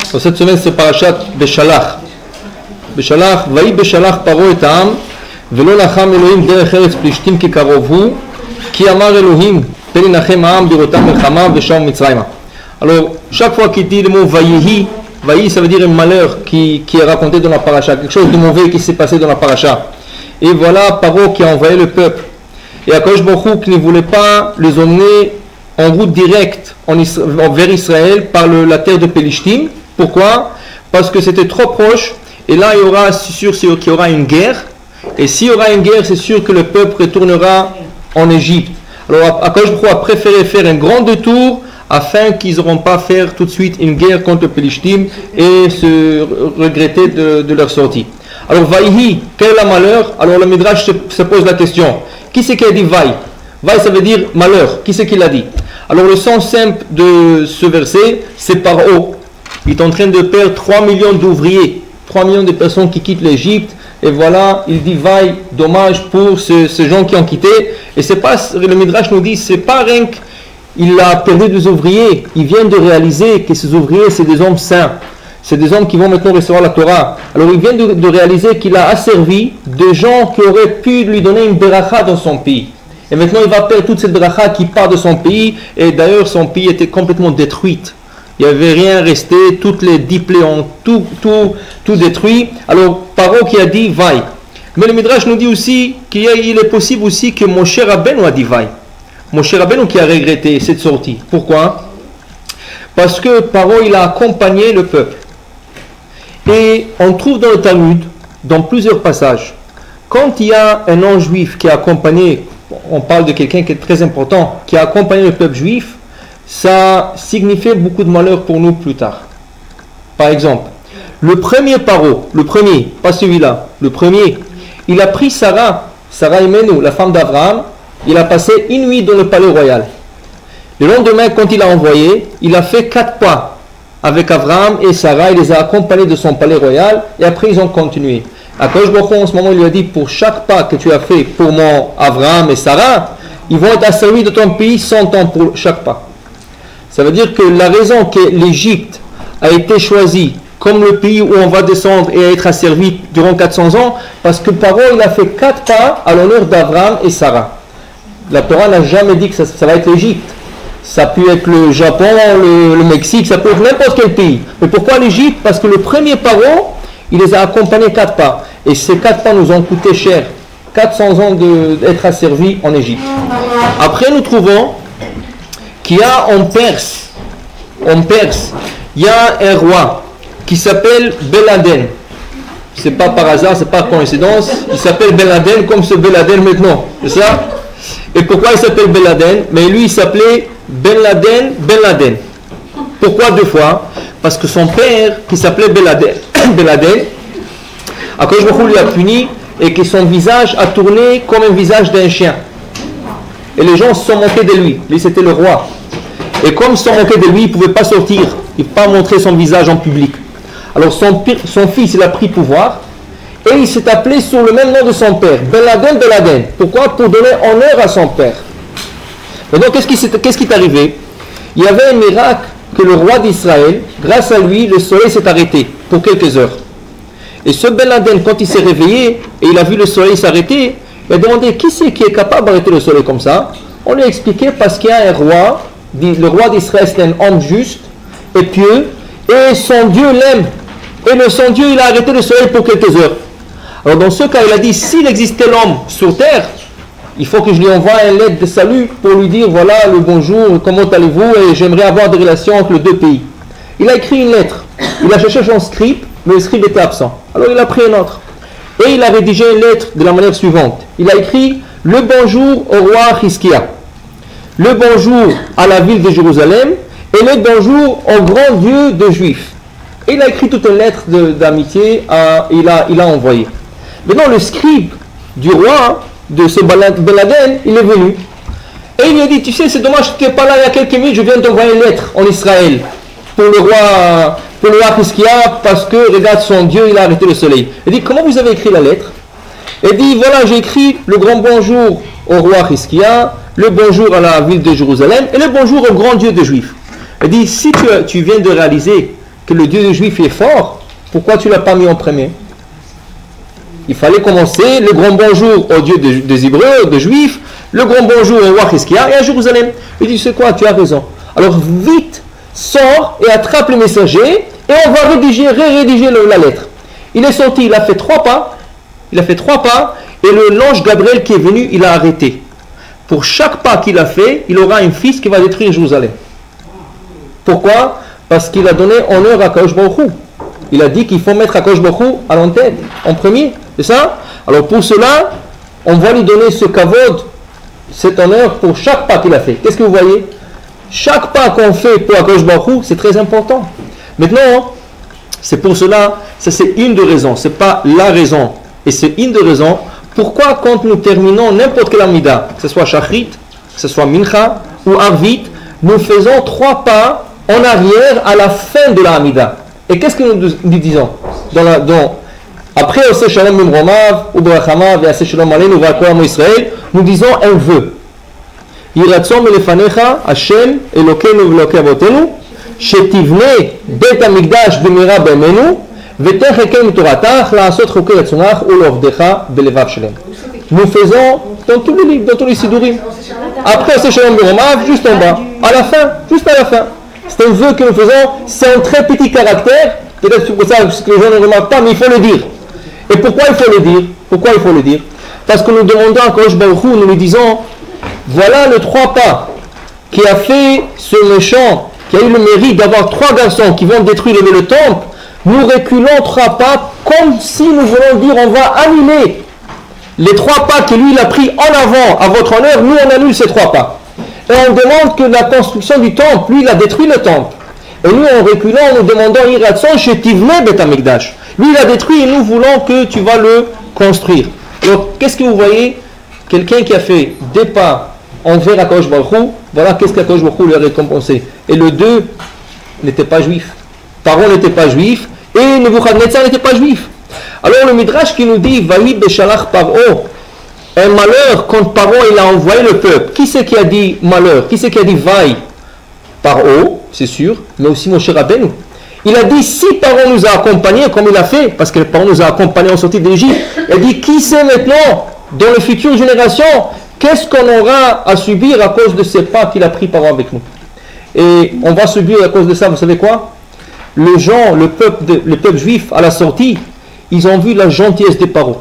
Cette semaine, c'est Parashat Beshalach. Beshalach, Vaï Beshalach Paro et Am, Velo Lacham Elohim derech Eretz Plishtim ki karov hu, ki amar Elohim, Pelinachem Am birotam melchama vesham Mitzrayma. Alors, chaque fois qu'il dit le mot Vaïhi, Vaïhi, ça veut dire un malheur qui est raconté dans la Parasha, quelque chose de mauvais qui s'est passé dans la Parasha. Et voilà Paro qui a envoyé le peuple. Et Akadosh Baruch Hu qui ne voulait pas les emmener en route directe vers Israël par la terre de Pelishtim. Pourquoi? Parce que c'était trop proche, et là il y aura, c'est sûr qu'il y aura une guerre, et s'il y aura une guerre, c'est sûr que le peuple retournera en Égypte. Alors Akadosh Baruch Hu a préféré faire un grand détour afin qu'ils n'auront pas faire tout de suite une guerre contre Pelishtim et se regretter de leur sortie. Alors Vaïhi, quel est le malheur? Alors le Midrash se pose la question, qui c'est qui a dit Vaï? Vaï, ça veut dire malheur. Qui c'est qui l'a dit? Alors le sens simple de ce verset, c'est Paro. Il est en train de perdre 3 millions d'ouvriers, 3 millions de personnes qui quittent l'Égypte. Et voilà, il dit Vaï, dommage pour ces gens qui ont quitté. Et c'est pas, le Midrash nous dit, c'est pas rien qu'il a perdu des ouvriers. Il vient de réaliser que ces ouvriers, c'est des hommes saints. C'est des hommes qui vont maintenant recevoir la Torah. Alors il vient de réaliser qu'il a asservi de gens qui auraient pu lui donner une beracha dans son pays. Et maintenant il va perdre toute cette beracha qui part de son pays. Et d'ailleurs son pays était complètement détruit. Il n'y avait rien resté, toutes les 10 plaies ont tout détruit. Alors Paro qui a dit Vaï. Mais le Midrash nous dit aussi qu'il est possible aussi que Moshe Rabbeinu a dit Vaï. Moshe Rabbeinu qui a regretté cette sortie. Pourquoi? Parce que Paro il a accompagné le peuple. Et on trouve dans le Talmud, dans plusieurs passages, quand il y a un non-juif qui a accompagné, on parle de quelqu'un qui est très important, qui a accompagné le peuple juif, ça signifiait beaucoup de malheur pour nous plus tard. Par exemple, le premier Paro, le premier, pas celui-là, le premier, il a pris Sarah Imenu, la femme d'Abraham, il a passé une nuit dans le palais royal. Le lendemain, quand il a envoyé, il a fait 4 pas avec Abraham et Sarah, il les a accompagnés de son palais royal, et après ils ont continué. Akadosh Baruch Hu, en ce moment, il lui a dit, pour chaque pas que tu as fait pour mon Abraham et Sarah, ils vont être asservis de ton pays 100 ans pour chaque pas. Ça veut dire que la raison que l'Égypte a été choisie comme le pays où on va descendre et être asservi durant 400 ans, parce que Paro, il a fait 4 pas à l'honneur d'Abraham et Sarah. La Torah n'a jamais dit que ça va être l'Égypte. Ça peut être le Japon, le Mexique, ça peut être n'importe quel pays. Mais pourquoi l'Égypte? Parce que le premier Paro, il les a accompagnés 4 pas. Et ces 4 pas nous ont coûté cher. 400 ans d'être asservis en Égypte. Après, nous trouvons qu'il y a en Perse, il y a un roi qui s'appelle Beladen. C'est pas par hasard, c'est pas coïncidence. Il s'appelle Beladen comme ce Beladen maintenant. C'est ça? Et pourquoi il s'appelle Beladen? Mais lui, il s'appelait Ben Laden. Pourquoi 2 fois? Parce que son père, qui s'appelait Beladen, Akadosh Baruch Hu lui a puni et que son visage a tourné comme un visage d'un chien. Et les gens se sont moqués de lui. Lui, c'était le roi. Et comme ils se sont moqués de lui, il ne pouvait pas sortir. Il ne pouvait pas montrer son visage en public. Alors son fils, il a pris pouvoir. Et il s'est appelé sur le même nom de son père. Beladen. Pourquoi? Pour donner honneur à son père. Maintenant, qu'est-ce qui est arrivé? Il y avait un miracle que le roi d'Israël, grâce à lui, le soleil s'est arrêté pour quelques heures. Et ce Beladen, quand il s'est réveillé et il a vu le soleil s'arrêter, il a demandé qui c'est qui est capable d'arrêter le soleil comme ça. On lui a expliqué parce qu'il y a un roi, le roi d'Israël c'est un homme juste et pieux, et son Dieu l'aime. Et son Dieu, il a arrêté le soleil pour quelques heures. Alors dans ce cas, il a dit, s'il existait l'homme sur terre, il faut que je lui envoie une lettre de salut pour lui dire, voilà, le bonjour, comment allez-vous, et j'aimerais avoir des relations entre les 2 pays. Il a écrit une lettre. Il a cherché son script, mais le script était absent. Alors il a pris un autre. Et il a rédigé une lettre de la manière suivante. Il a écrit, le bonjour au roi Hizkia, le bonjour à la ville de Jérusalem, et le bonjour au grand Dieu des Juifs. Et il a écrit toute une lettre d'amitié, il a envoyé. Maintenant, le scribe du roi, de ce Beladen, il est venu. Et il lui a dit, tu sais, c'est dommage que tu n'es pas là il y a quelques minutes, je viens d'envoyer une lettre en Israël pour le roi Hizkia, parce que, regarde, son Dieu, il a arrêté le soleil. Il dit, comment vous avez écrit la lettre? Il dit, voilà, j'ai écrit le grand bonjour au roi Hizkia, le bonjour à la ville de Jérusalem, et le bonjour au grand Dieu des Juifs. Il dit, si tu viens de réaliser que le Dieu des Juifs est fort, pourquoi tu ne l'as pas mis en premier? Il fallait commencer le grand bonjour au Dieu des Hébreux, des Juifs, le grand bonjour au roi Chizkia et à Jérusalem. Il dit, c'est quoi, tu as raison. Alors vite, sors et attrape le messager et on va rédiger la lettre. Il est sorti, il a fait 3 pas, et l'ange Gabriel qui est venu, il a arrêté. Pour chaque pas qu'il a fait, il aura un fils qui va détruire Jérusalem. Pourquoi? Parce qu'il a donné honneur à Akadosh Baruch Hu. Il a dit qu'il faut mettre Akadosh Baruch Hu à l'entête, en premier. C'est ça? Alors pour cela, on va lui donner ce kavod, cet honneur pour chaque pas qu'il a fait. Qu'est-ce que vous voyez? Chaque pas qu'on fait pour Akadosh Baruch Hu, c'est très important. Maintenant, c'est pour cela, ça c'est une des raisons, c'est pas la raison. Et c'est une des raisons pourquoi quand nous terminons n'importe quelle amida, que ce soit Shachrit, que ce soit Mincha ou Arvit, nous faisons 3 pas en arrière à la fin de la amida. Et qu'est-ce que nous disons après Ose Shalom Mimromav, Ubrachamav et Ase Shalom Aleinu V'Akoam Israël, nous disons un vœu. Yiratzom Elefanecha Hashem Elokeinu V'Elokei Avotenu Shetivne Bet Hamikdash B'mira B'Yamenu V'Techeken Mitoratach La'asot Chokei Yatzonach Ulovdecha B'Levav Shalem. Nous faisons dans tous les livres, dans tous les sidurim. Après Ose Shalom Mimromav, juste en bas, à la fin, juste à la fin. C'est un vœu que nous faisons, c'est un très petit caractère, peut-être pour ça que les gens ne remarquent pas, mais il faut le dire. Et pourquoi il faut le dire? Pourquoi il faut le dire? Parce que nous demandons à Akadosh Baruch Hu, nous lui disons, voilà le 3 pas qui a fait ce méchant, qui a eu le mérite d'avoir 3 garçons qui vont détruire le temple. Nous reculons 3 pas comme si nous voulons dire on va annuler les 3 pas que lui il a pris en avant à votre honneur, nous on annule ces 3 pas. Et on demande que la construction du temple, lui il a détruit le temple. Et nous en reculant, nous demandons Iratson Shetivne Bet Hamikdash. Lui il a détruit et nous voulons que tu vas le construire. Donc qu'est-ce que vous voyez? Quelqu'un qui a fait des pas envers Akadosh Baruch Hu, voilà qu'est-ce qu'Akadosh Baruch Hu lui a récompensé. Et le 2 n'était pas juif. Paro n'était pas juif et Nebuchadnezzar n'était pas juif. Alors le Midrash qui nous dit Vaï Beshalach Paro, un malheur quand Paro il a envoyé le peuple. Qui c'est qui a dit malheur? Qui c'est qui a dit vaille? Paro, c'est sûr, mais aussi Moshe Rabbeinu. Il a dit si Paro nous a accompagnés comme il a fait, parce que Paro nous a accompagnés en sortie d'Égypte, il a dit qui sait maintenant, dans les futures générations, qu'est-ce qu'on aura à subir à cause de ces pas qu'il a pris Paro avec nous. Et on va subir à cause de ça, vous savez quoi? Le peuple juif à la sortie, ils ont vu la gentillesse de Paro.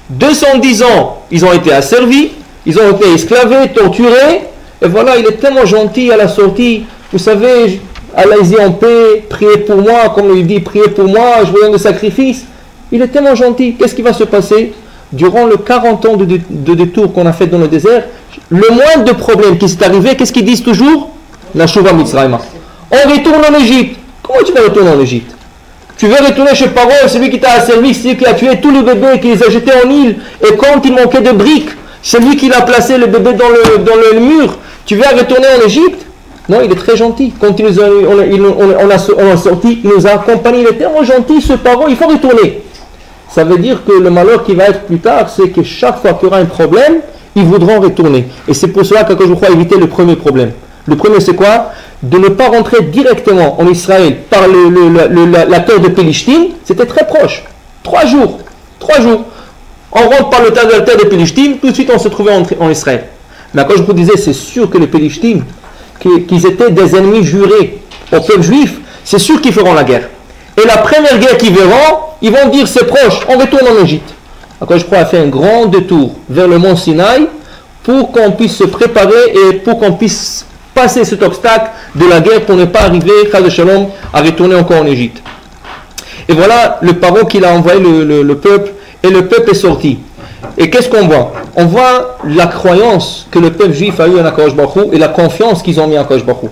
210 ans, ils ont été asservis, ils ont été esclavés, torturés, et voilà, il est tellement gentil à la sortie. Vous savez, allez-y en paix, priez pour moi, comme il dit, priez pour moi, je vous donne des sacrifices. Il est tellement gentil. Qu'est-ce qui va se passer? Durant les 40 ans de détour qu'on a fait dans le désert, le moindre de problème qui s'est arrivé, qu'est-ce qu'ils disent toujours? La Shuvah Mitzrayim. On retourne en Égypte. Comment tu vas retourner en Égypte? Tu veux retourner chez Paro, celui qui t'a asservi, celui qui a tué tous les bébés, qui les a jetés en île, et quand il manquait de briques, c'est lui qui a placé le bébé dans le mur. Tu veux retourner en Égypte? Non, il est très gentil. Quand on a sorti, il nous a accompagnés, il est tellement gentil ce Paro, il faut retourner. Ça veut dire que le malheur qui va être plus tard, c'est que chaque fois qu'il y aura un problème, ils voudront retourner. Et c'est pour cela que je crois éviter le premier problème. Le premier c'est quoi? De ne pas rentrer directement en Israël par la terre de Pélishtim, c'était très proche. 3 jours. On rentre par la terre de Pélishtim, tout de suite on se trouvait en Israël. Mais quand je vous disais, c'est sûr que les Pélishtim, qu'ils étaient des ennemis jurés au peuple juif, c'est sûr qu'ils feront la guerre. Et la première guerre qu'ils verront, ils vont dire c'est proche, on retourne en Égypte. Alors je crois faire un grand détour vers le mont Sinaï pour qu'on puisse se préparer et pour qu'on puisse passer cet obstacle de la guerre pour ne pas arriver, Chas de Shalom, à retourner encore en Égypte. Et voilà le Paro qu'il a envoyé le peuple, et le peuple est sorti. Et qu'est-ce qu'on voit? On voit la croyance que le peuple juif a eu en Akadosh Baruch Hu et la confiance qu'ils ont mis en Akadosh Baruch Hu.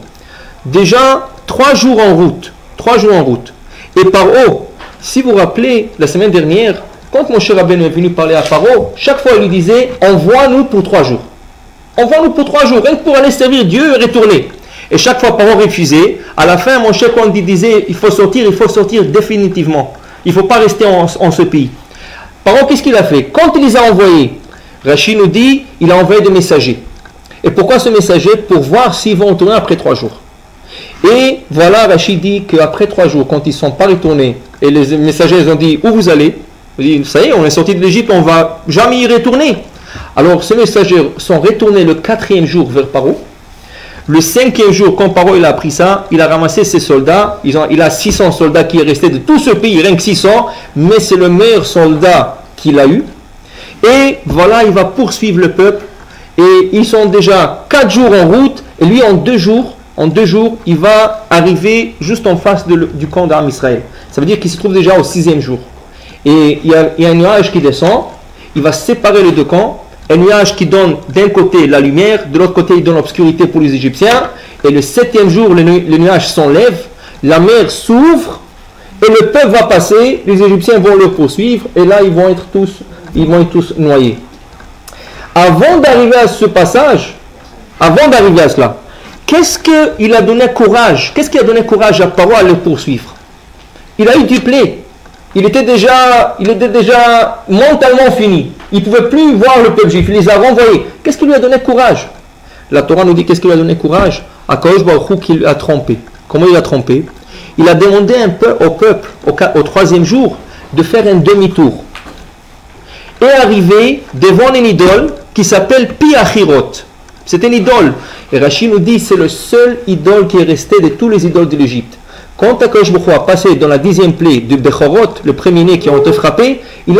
Déjà, 3 jours en route. Et Paro, si vous vous rappelez, la semaine dernière, quand Moshe Rabbeinu est venu parler à Paro, chaque fois il lui disait, envoie-nous pour 3 jours. Envoie-nous pour 3 jours, rien que pour aller servir Dieu et retourner. Et chaque fois Paro refusait. À la fin, Moshe, quand il disait, il faut sortir définitivement. Il ne faut pas rester en ce pays. Paro, qu'est-ce qu'il a fait? Quand il les a envoyés, Rachid nous dit, il a envoyé des messagers. Et pourquoi ce messager? Pour voir s'ils vont retourner après 3 jours. Et voilà, Rachid dit qu'après 3 jours, quand ils ne sont pas retournés, et les messagers ils ont dit où vous allez? Ils disent, ça y est, on est sorti de l'Égypte, on ne va jamais y retourner. Alors ces messagers sont retournés le 4e jour vers Paro. Le 5e jour, quand Paro il a appris ça, il a ramassé ses soldats. Il a 600 soldats qui est resté de tout ce pays, rien que 600, mais c'est le meilleur soldat qu'il a eu. Et voilà, il va poursuivre le peuple. Et ils sont déjà 4 jours en route, et lui en 2 jours, il va arriver juste en face du camp d'armes Israël. Ça veut dire qu'il se trouve déjà au 6e jour. Et il y a un nuage qui descend, il va séparer les deux camps, un nuage qui donne d'un côté la lumière, de l'autre côté il donne l'obscurité pour les Égyptiens, et le 7e jour le nuage s'enlève, la mer s'ouvre, et le peuple va passer, les Égyptiens vont le poursuivre, et là ils vont être tous noyés. Avant d'arriver à ce passage, avant d'arriver à cela, qu'est-ce qui a donné courage à Paro à le poursuivre? Il a eu du plaid. Il était déjà mentalement fini. Il ne pouvait plus voir le peuple juif. Il les a renvoyés. Qu'est-ce qui lui a donné courage? La Torah nous dit qu'est-ce qui lui a donné courage? Akadosh Baruch Hu qu'il a trompé. Comment il a trompé? Il a demandé au peuple, au 3e jour, de faire un demi-tour. Et arriver devant une idole qui s'appelle Pi-Achirot. C'est une idole. Et Rachid nous dit c'est le seul idole qui est resté de tous les idoles de l'Égypte. Quand Akadosh Baruch Hu a passé dans la 10e plaie de Bechorot, le premier-né qui ont été frappés, il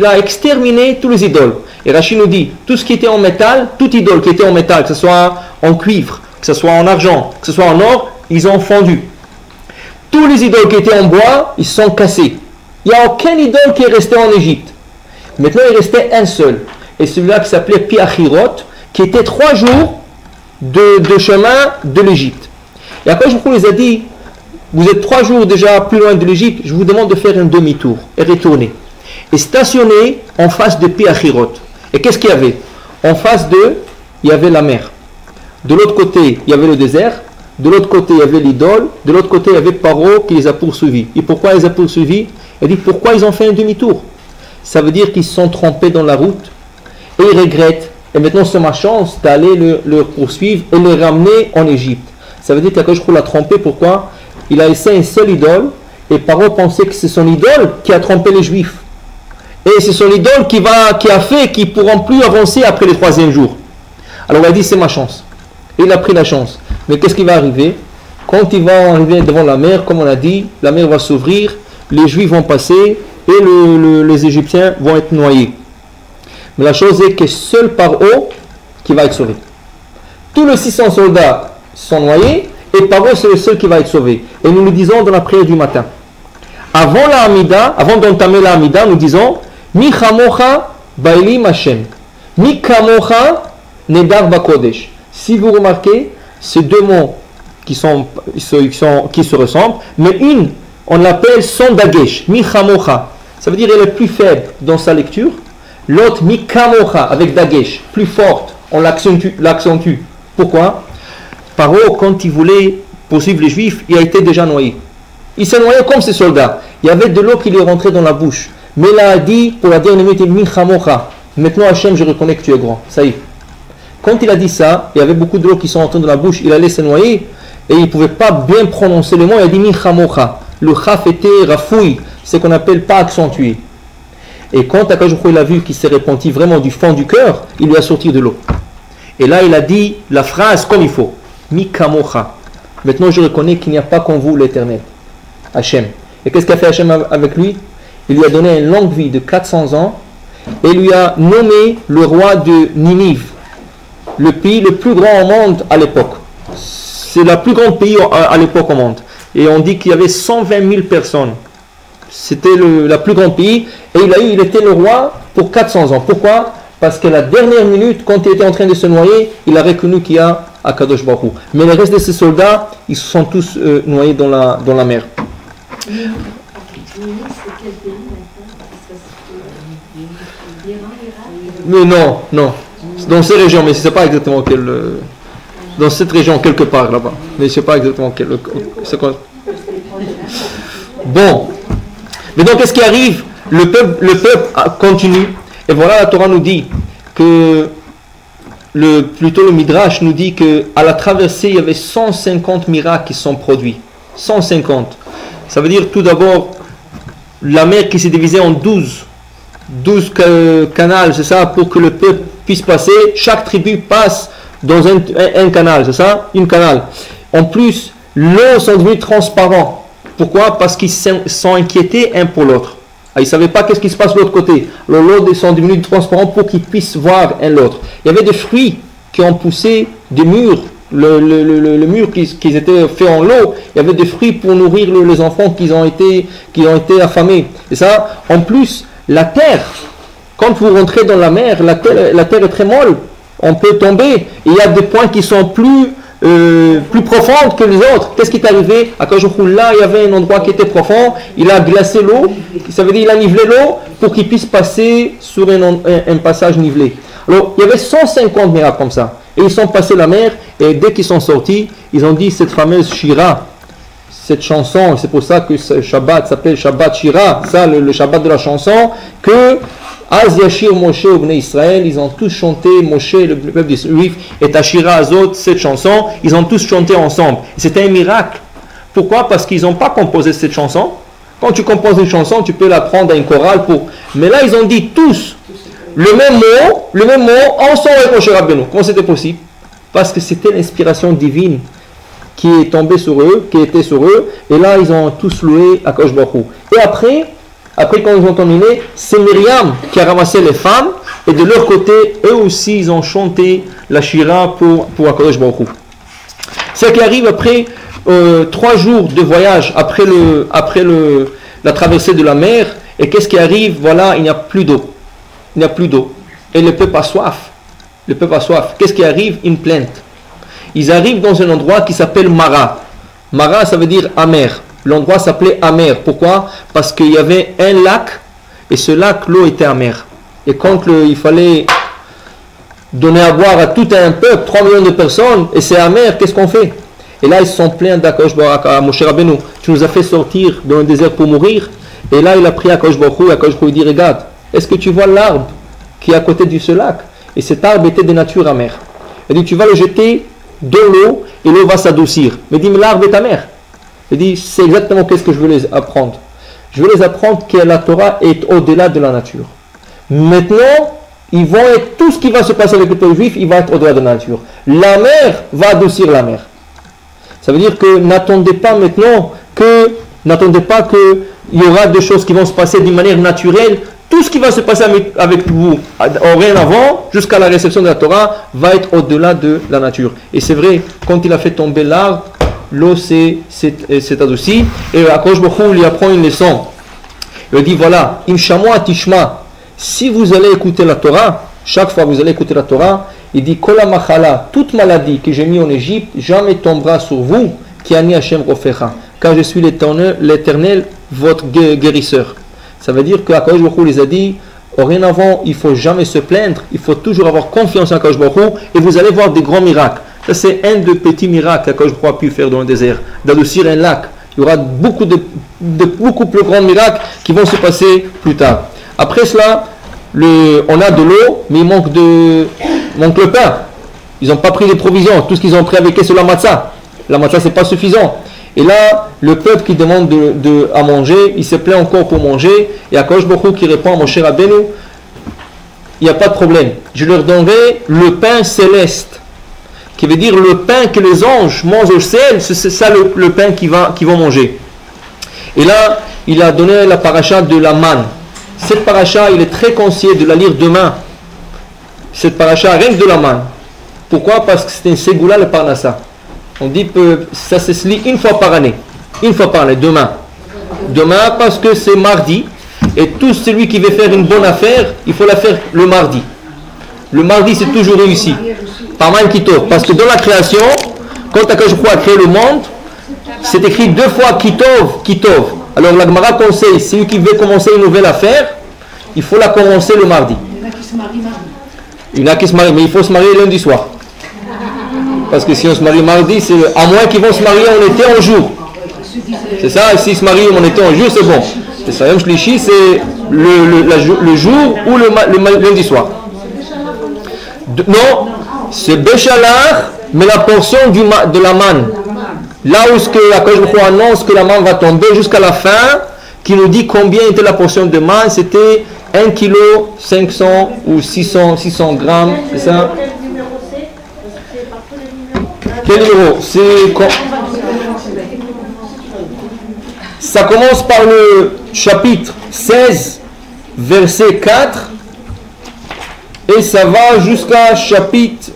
a exterminé tous les idoles. Et Rachid nous dit, tout ce qui était en métal, toute idole qui était en métal, que ce soit en cuivre, que ce soit en argent, que ce soit en or, ils ont fondu. Tous les idoles qui étaient en bois, ils sont cassés. Il n'y a aucune idole qui est restée en Égypte. Maintenant, il restait un seul. Et celui-là qui s'appelait Pi-Achirot, qui était 3 jours de chemin de l'Égypte. Et après, je les a dit, vous êtes 3 jours déjà plus loin de l'Égypte, je vous demande de faire un demi-tour et retourner. Et stationner en face de Pi-Achirot. Et qu'est-ce qu'il y avait? En face d'eux, il y avait la mer. De l'autre côté, il y avait le désert. De l'autre côté, il y avait l'idole. De l'autre côté, il y avait Paro qui les a poursuivis. Et pourquoi ils ont poursuivis? Il dit pourquoi ils ont fait un demi-tour? Ça veut dire qu'ils se sont trompés dans la route et ils regrettent. Et maintenant, c'est ma chance d'aller le poursuivre et le ramener en Égypte. Ça veut dire qu'Akadosh Baruch Hu l'a trompé. Pourquoi? Il a laissé une seule idole et Paro pensait que c'est son idole qui a trompé les Juifs. Et c'est son idole qui a fait qu'ils ne pourront plus avancer après le 3e jour. Alors il a dit c'est ma chance. Et il a pris la chance. Mais qu'est-ce qui va arriver? Quand il va arriver devant la mer, comme on a dit, la mer va s'ouvrir, les Juifs vont passer et les Égyptiens vont être noyés. Mais la chose est que seul Paro qui va être sauvé. Tous les 600 soldats sont noyés et Paro c'est le seul qui va être sauvé. Et nous le disons dans la prière du matin. Avant la Hamida, avant d'entamer la Hamida, nous disons Mi chamocha bailim Hashem. Mi kamocha nedar bakodesh. Si vous remarquez, ces deux mots qui se ressemblent, mais une, on l'appelle son dagesh, mi chamocha. Ça veut dire elle est plus faible dans sa lecture. L'autre, mi kamocha, avec dagesh, plus forte, on l'accentue. Pourquoi? Paro, quand il voulait poursuivre les Juifs, il a été déjà noyé. Il s'est noyé comme ces soldats. Il y avait de l'eau qui lui est rentrée dans la bouche. Mais il a dit, pour la dernière minute, mi chamocha. Maintenant, Hachem, je reconnais que tu es grand. Ça y est. Quand il a dit ça, il y avait beaucoup de l'eau qui sont rentrées dans la bouche, il allait se noyer et il ne pouvait pas bien prononcer le mot, il a dit mi chamocha. Le chaf était rafoui, c'est ce qu'on appelle pas accentué. Et quand Akadosh Baruch Hu a vu qu'il s'est repenti vraiment du fond du cœur, il lui a sorti de l'eau. Et là, il a dit la phrase comme il faut, mi kamocha. Maintenant, je reconnais qu'il n'y a pas qu'en vous l'Éternel, Hachem. Et qu'est-ce qu'a fait Hachem avec lui? Il lui a donné une longue vie de 400 ans et lui a nommé le roi de Ninive, le pays le plus grand au monde à l'époque. C'est le plus grand pays à l'époque au monde. Et on dit qu'il y avait 120 000 personnes. C'était le plus grand pays. Et il était le roi pour 400 ans. Pourquoi? Parce que la dernière minute, quand il était en train de se noyer, il a reconnu qu'il y a Akadosh Baruch Hu. Mais le reste de ces soldats, ils se sont tous noyés dans la mer. Mais non. Dans ces régions, mais je ne sais pas exactement quelle. Dans cette région, quelque part là-bas. Mais je ne sais pas exactement quelle. Bon. Mais donc, qu'est-ce qui arrive? Le peuple continue. Et voilà, la Torah nous dit que plutôt le Midrash nous dit qu'à la traversée, il y avait 150 miracles qui sont produits. 150. Ça veut dire tout d'abord la mer qui s'est divisée en 12 canals, c'est ça, pour que le peuple puisse passer. Chaque tribu passe dans un canal, c'est ça, une canal. En plus, l'eau sont devenus transparents. Pourquoi? Parce qu'ils sont inquiétés un pour l'autre. Ils ne savaient pas qu'est-ce qui se passe de l'autre côté. Alors l'eau sont devenus transparents pour qu'ils puissent voir un l'autre. Il y avait des fruits qui ont poussé des murs. Le mur qui était fait en l'eau, il y avait des fruits pour nourrir les enfants qui ont été affamés. Et ça, en plus, la terre, quand vous rentrez dans la mer, la terre est très molle. On peut tomber. Il y a des points qui sont plus profondes que les autres. Qu'est-ce qui est arrivé? À Kajokhou, là, il y avait un endroit qui était profond. Il a glacé l'eau. Ça veut dire qu'il a nivelé l'eau pour qu'il puisse passer sur un passage nivelé. Alors, il y avait 150 miracles comme ça. Et ils sont passés la mer. Et dès qu'ils sont sortis, ils ont dit cette fameuse Shira, cette chanson. C'est pour ça que ce Shabbat s'appelle Shabbat Shira. Ça, le Shabbat de la chanson. Que Az Yashir Moshe au Bnei Israël, ils ont tous chanté, Moshe, le peuple des Juifs, et Tashira Azot, cette chanson, ils ont tous chanté ensemble. C'était un miracle. Pourquoi? Parce qu'ils n'ont pas composé cette chanson. Quand tu composes une chanson, tu peux la prendre à une chorale pour. Mais là, ils ont dit tous le même mot, ensemble avec Moshe Rabbeinu. Comment c'était possible? Parce que c'était l'inspiration divine qui est tombée sur eux, qui était sur eux, et là, ils ont tous loué Akadosh Baruch Hu. Et après, quand ils ont terminé, c'est Myriam qui a ramassé les femmes, et de leur côté, eux aussi, ils ont chanté la Shira pour Akadosh Baruch Hu. C'est qui arrive après 3 jours de voyage, après la traversée de la mer, et qu'est-ce qui arrive? Voilà, il n'y a plus d'eau. Il n'y a plus d'eau. Et le peuple a soif. Le peuple a soif. Qu'est-ce qui arrive? Une plainte. Ils arrivent dans un endroit qui s'appelle Mara. Mara, ça veut dire amer. L'endroit s'appelait amer. Pourquoi? Parce qu'il y avait un lac et ce lac, l'eau était amère. Et quand il fallait donner à boire à tout un peuple, 3 millions de personnes, et c'est amer, qu'est-ce qu'on fait? Et là, ils se sont plaints d'Akadosh Baruch Hu, à Moshe Rabbeinu. Tu nous as fait sortir dans le désert pour mourir. Et là, il a pris Akadosh Baruch Hu, Akadosh Baruch Hu dit, regarde, est-ce que tu vois l'arbre qui est à côté de ce lac? Et cet arbre était de nature amère. Il dit, tu vas le jeter dans l'eau et l'eau va s'adoucir. Mais il dit, mais l'arbre est amer. Il dit, c'est exactement qu'est-ce que je veux les apprendre. Je veux les apprendre que la Torah est au-delà de la nature. Maintenant, ils vont être, tout ce qui va se passer avec le peuple juif, il va être au-delà de la nature. La mer va adoucir la mer. Ça veut dire que n'attendez pas qu'il y aura des choses qui vont se passer d'une manière naturelle. Tout ce qui va se passer avec vous, en rien avant, jusqu'à la réception de la Torah, va être au-delà de la nature. Et c'est vrai, quand il a fait tomber l'arbre, l'eau s'est adoucie. Et Akadosh Baruch Hu lui apprend une leçon. Il dit, voilà, Imshamua Tishma, si vous allez écouter la Torah, chaque fois que vous allez écouter la Torah, il dit, Kola Machala, toute maladie que j'ai mis en Égypte, jamais tombera sur vous, qui ani Hashem Rofecha, car je suis l'Éternel, votre guérisseur. Ça veut dire qu'Akadosh Baruch Hu les a dit, rien avant, il ne faut jamais se plaindre, il faut toujours avoir confiance en Akadosh Baruch Hu, et vous allez voir des grands miracles. Ça, c'est un des petits miracles qu'Akadosh Baruch Hu a pu faire dans le désert, d'adoucir un lac. Il y aura beaucoup plus grands miracles qui vont se passer plus tard. Après cela, on a de l'eau, mais il manque le pain. Ils n'ont pas pris les provisions. Tout ce qu'ils ont pris avec eux, c'est la matzah. La matzah, ce n'est pas suffisant. Et là, le peuple qui demande à manger, il se plaint encore pour manger. Et Akadosh Baruch Hu qui répond à Moshe Rabbeinu, il n'y a pas de problème. Je leur donnerai le pain céleste, qui veut dire le pain que les anges mangent au ciel, c'est ça le pain qu'ils vont manger. Et là, il a donné la paracha de la manne. Cette paracha, il est très conseillé de la lire demain. Cette paracha, rien que de la manne. Pourquoi? Parce que c'est une ségoula le parnassa. On dit que ça se lit une fois par année. Une fois par année, demain. Demain parce que c'est mardi. Et tout celui qui veut faire une bonne affaire, il faut la faire le mardi. Le mardi, c'est toujours réussi. Par Man Kitov. Parce que dans la création, quand Akadosh Baruch Hu a créé le monde, c'est écrit 2 fois Kitov, Kitov. Alors la Gemara conseille, celui qui veut commencer une nouvelle affaire, il faut la commencer le mardi. Il y en a qui se marient mardi. Il y en a qui se marient, mais il faut se marier lundi soir. Parce que si on se marie mardi, c'est à moins qu'ils vont se marier en été en jour. C'est ça, s'ils se marient en été en jour, c'est bon. C'est ça, Yom Shlishi, c'est le jour ou le lundi soir. Non, C'est Béchalach, mais la portion de la manne. Là où Akadosh annonce que la manne va tomber jusqu'à la fin, qui nous dit combien était la portion de manne, c'était 1 kg 500 ou 600 grammes, c'est ça? Quel numéro? Ça commence par le chapitre 16, verset 4, et ça va jusqu'à chapitre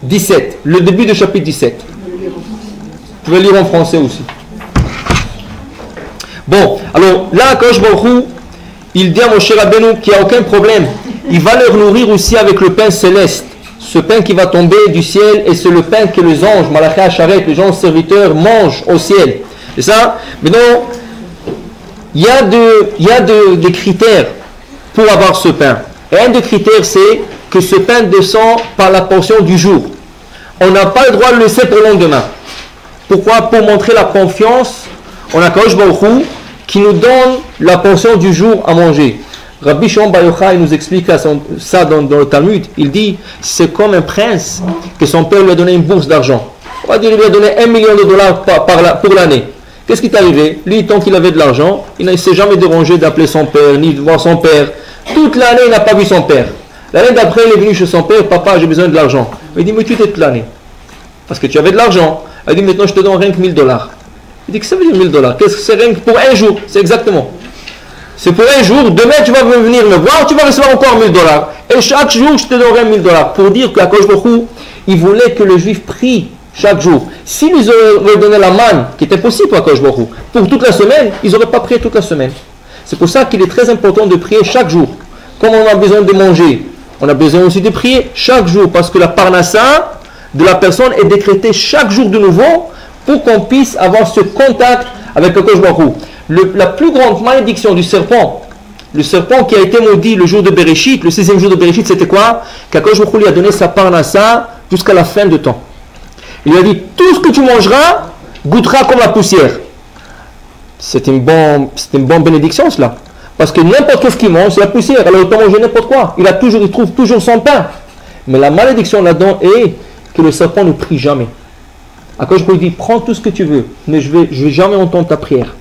17, le début du chapitre 17. Vous pouvez lire en français aussi. Bon, alors là, Akadosh Baruch Hu, il dit à Moshe Rabbeinu qu'il n'y a aucun problème. Il va leur nourrir aussi avec le pain céleste. Ce pain qui va tomber du ciel, et c'est le pain que les anges, Malachi Asharet, les gens serviteurs, mangent au ciel. C'est ça? Mais non, il y a des critères pour avoir ce pain. Et un des critères, c'est que ce pain descend par la portion du jour. On n'a pas le droit de le laisser pour le lendemain. Pourquoi? Pour montrer la confiance en Akadosh Baruch Hu qui nous donne la portion du jour à manger. Rabbi Shimon Bar Yochai nous explique ça dans le Talmud. Il dit, c'est comme un prince que son père lui a donné une bourse d'argent. On va dire, il lui a donné $1 million pour l'année. Qu'est-ce qui est arrivé? Lui, tant qu'il avait de l'argent, il ne s'est jamais dérangé d'appeler son père, ni de voir son père. Toute l'année, il n'a pas vu son père. L'année d'après, il est venu chez son père, papa, j'ai besoin de l'argent. Il dit, mais tu t'es toute l'année. Parce que tu avais de l'argent. Il dit, maintenant, je te donne rien que $1000. Il dit, que ça veut dire $1000? Qu'est-ce que c'est rien que pour un jour? C'est exactement. C'est pour un jour, demain tu vas venir me voir, tu vas recevoir encore $1000. Et chaque jour, je te donnerai $1000. Pour dire qu'Akadosh Baruch Hu, il voulait que le juif prie chaque jour. S'ils auraient donné la manne, qui était possible pour Akadosh Baruch Hu, pour toute la semaine, ils n'auraient pas prié toute la semaine. C'est pour ça qu'il est très important de prier chaque jour. Comme on a besoin de manger, on a besoin aussi de prier chaque jour, parce que la parnassa de la personne est décrétée chaque jour de nouveau, pour qu'on puisse avoir ce contact avec Akadosh Baruch Hu. La plus grande malédiction du serpent, le serpent qui a été maudit le jour de Bereshit, le 6e jour de Bereshit, c'était quoi? Qu'Akadosh Baruch Hu lui a donné sa parnassa jusqu'à la fin de temps. Il lui a dit, tout ce que tu mangeras goûtera comme la poussière. C'est une bonne bénédiction cela. Parce que n'importe ce qu'il mange, c'est la poussière. Alors autant manger n'importe quoi. Il trouve toujours son pain. Mais la malédiction là-dedans est que le serpent ne prie jamais. Akadosh Baruch Hu dit, prends tout ce que tu veux, mais je vais jamais entendre ta prière.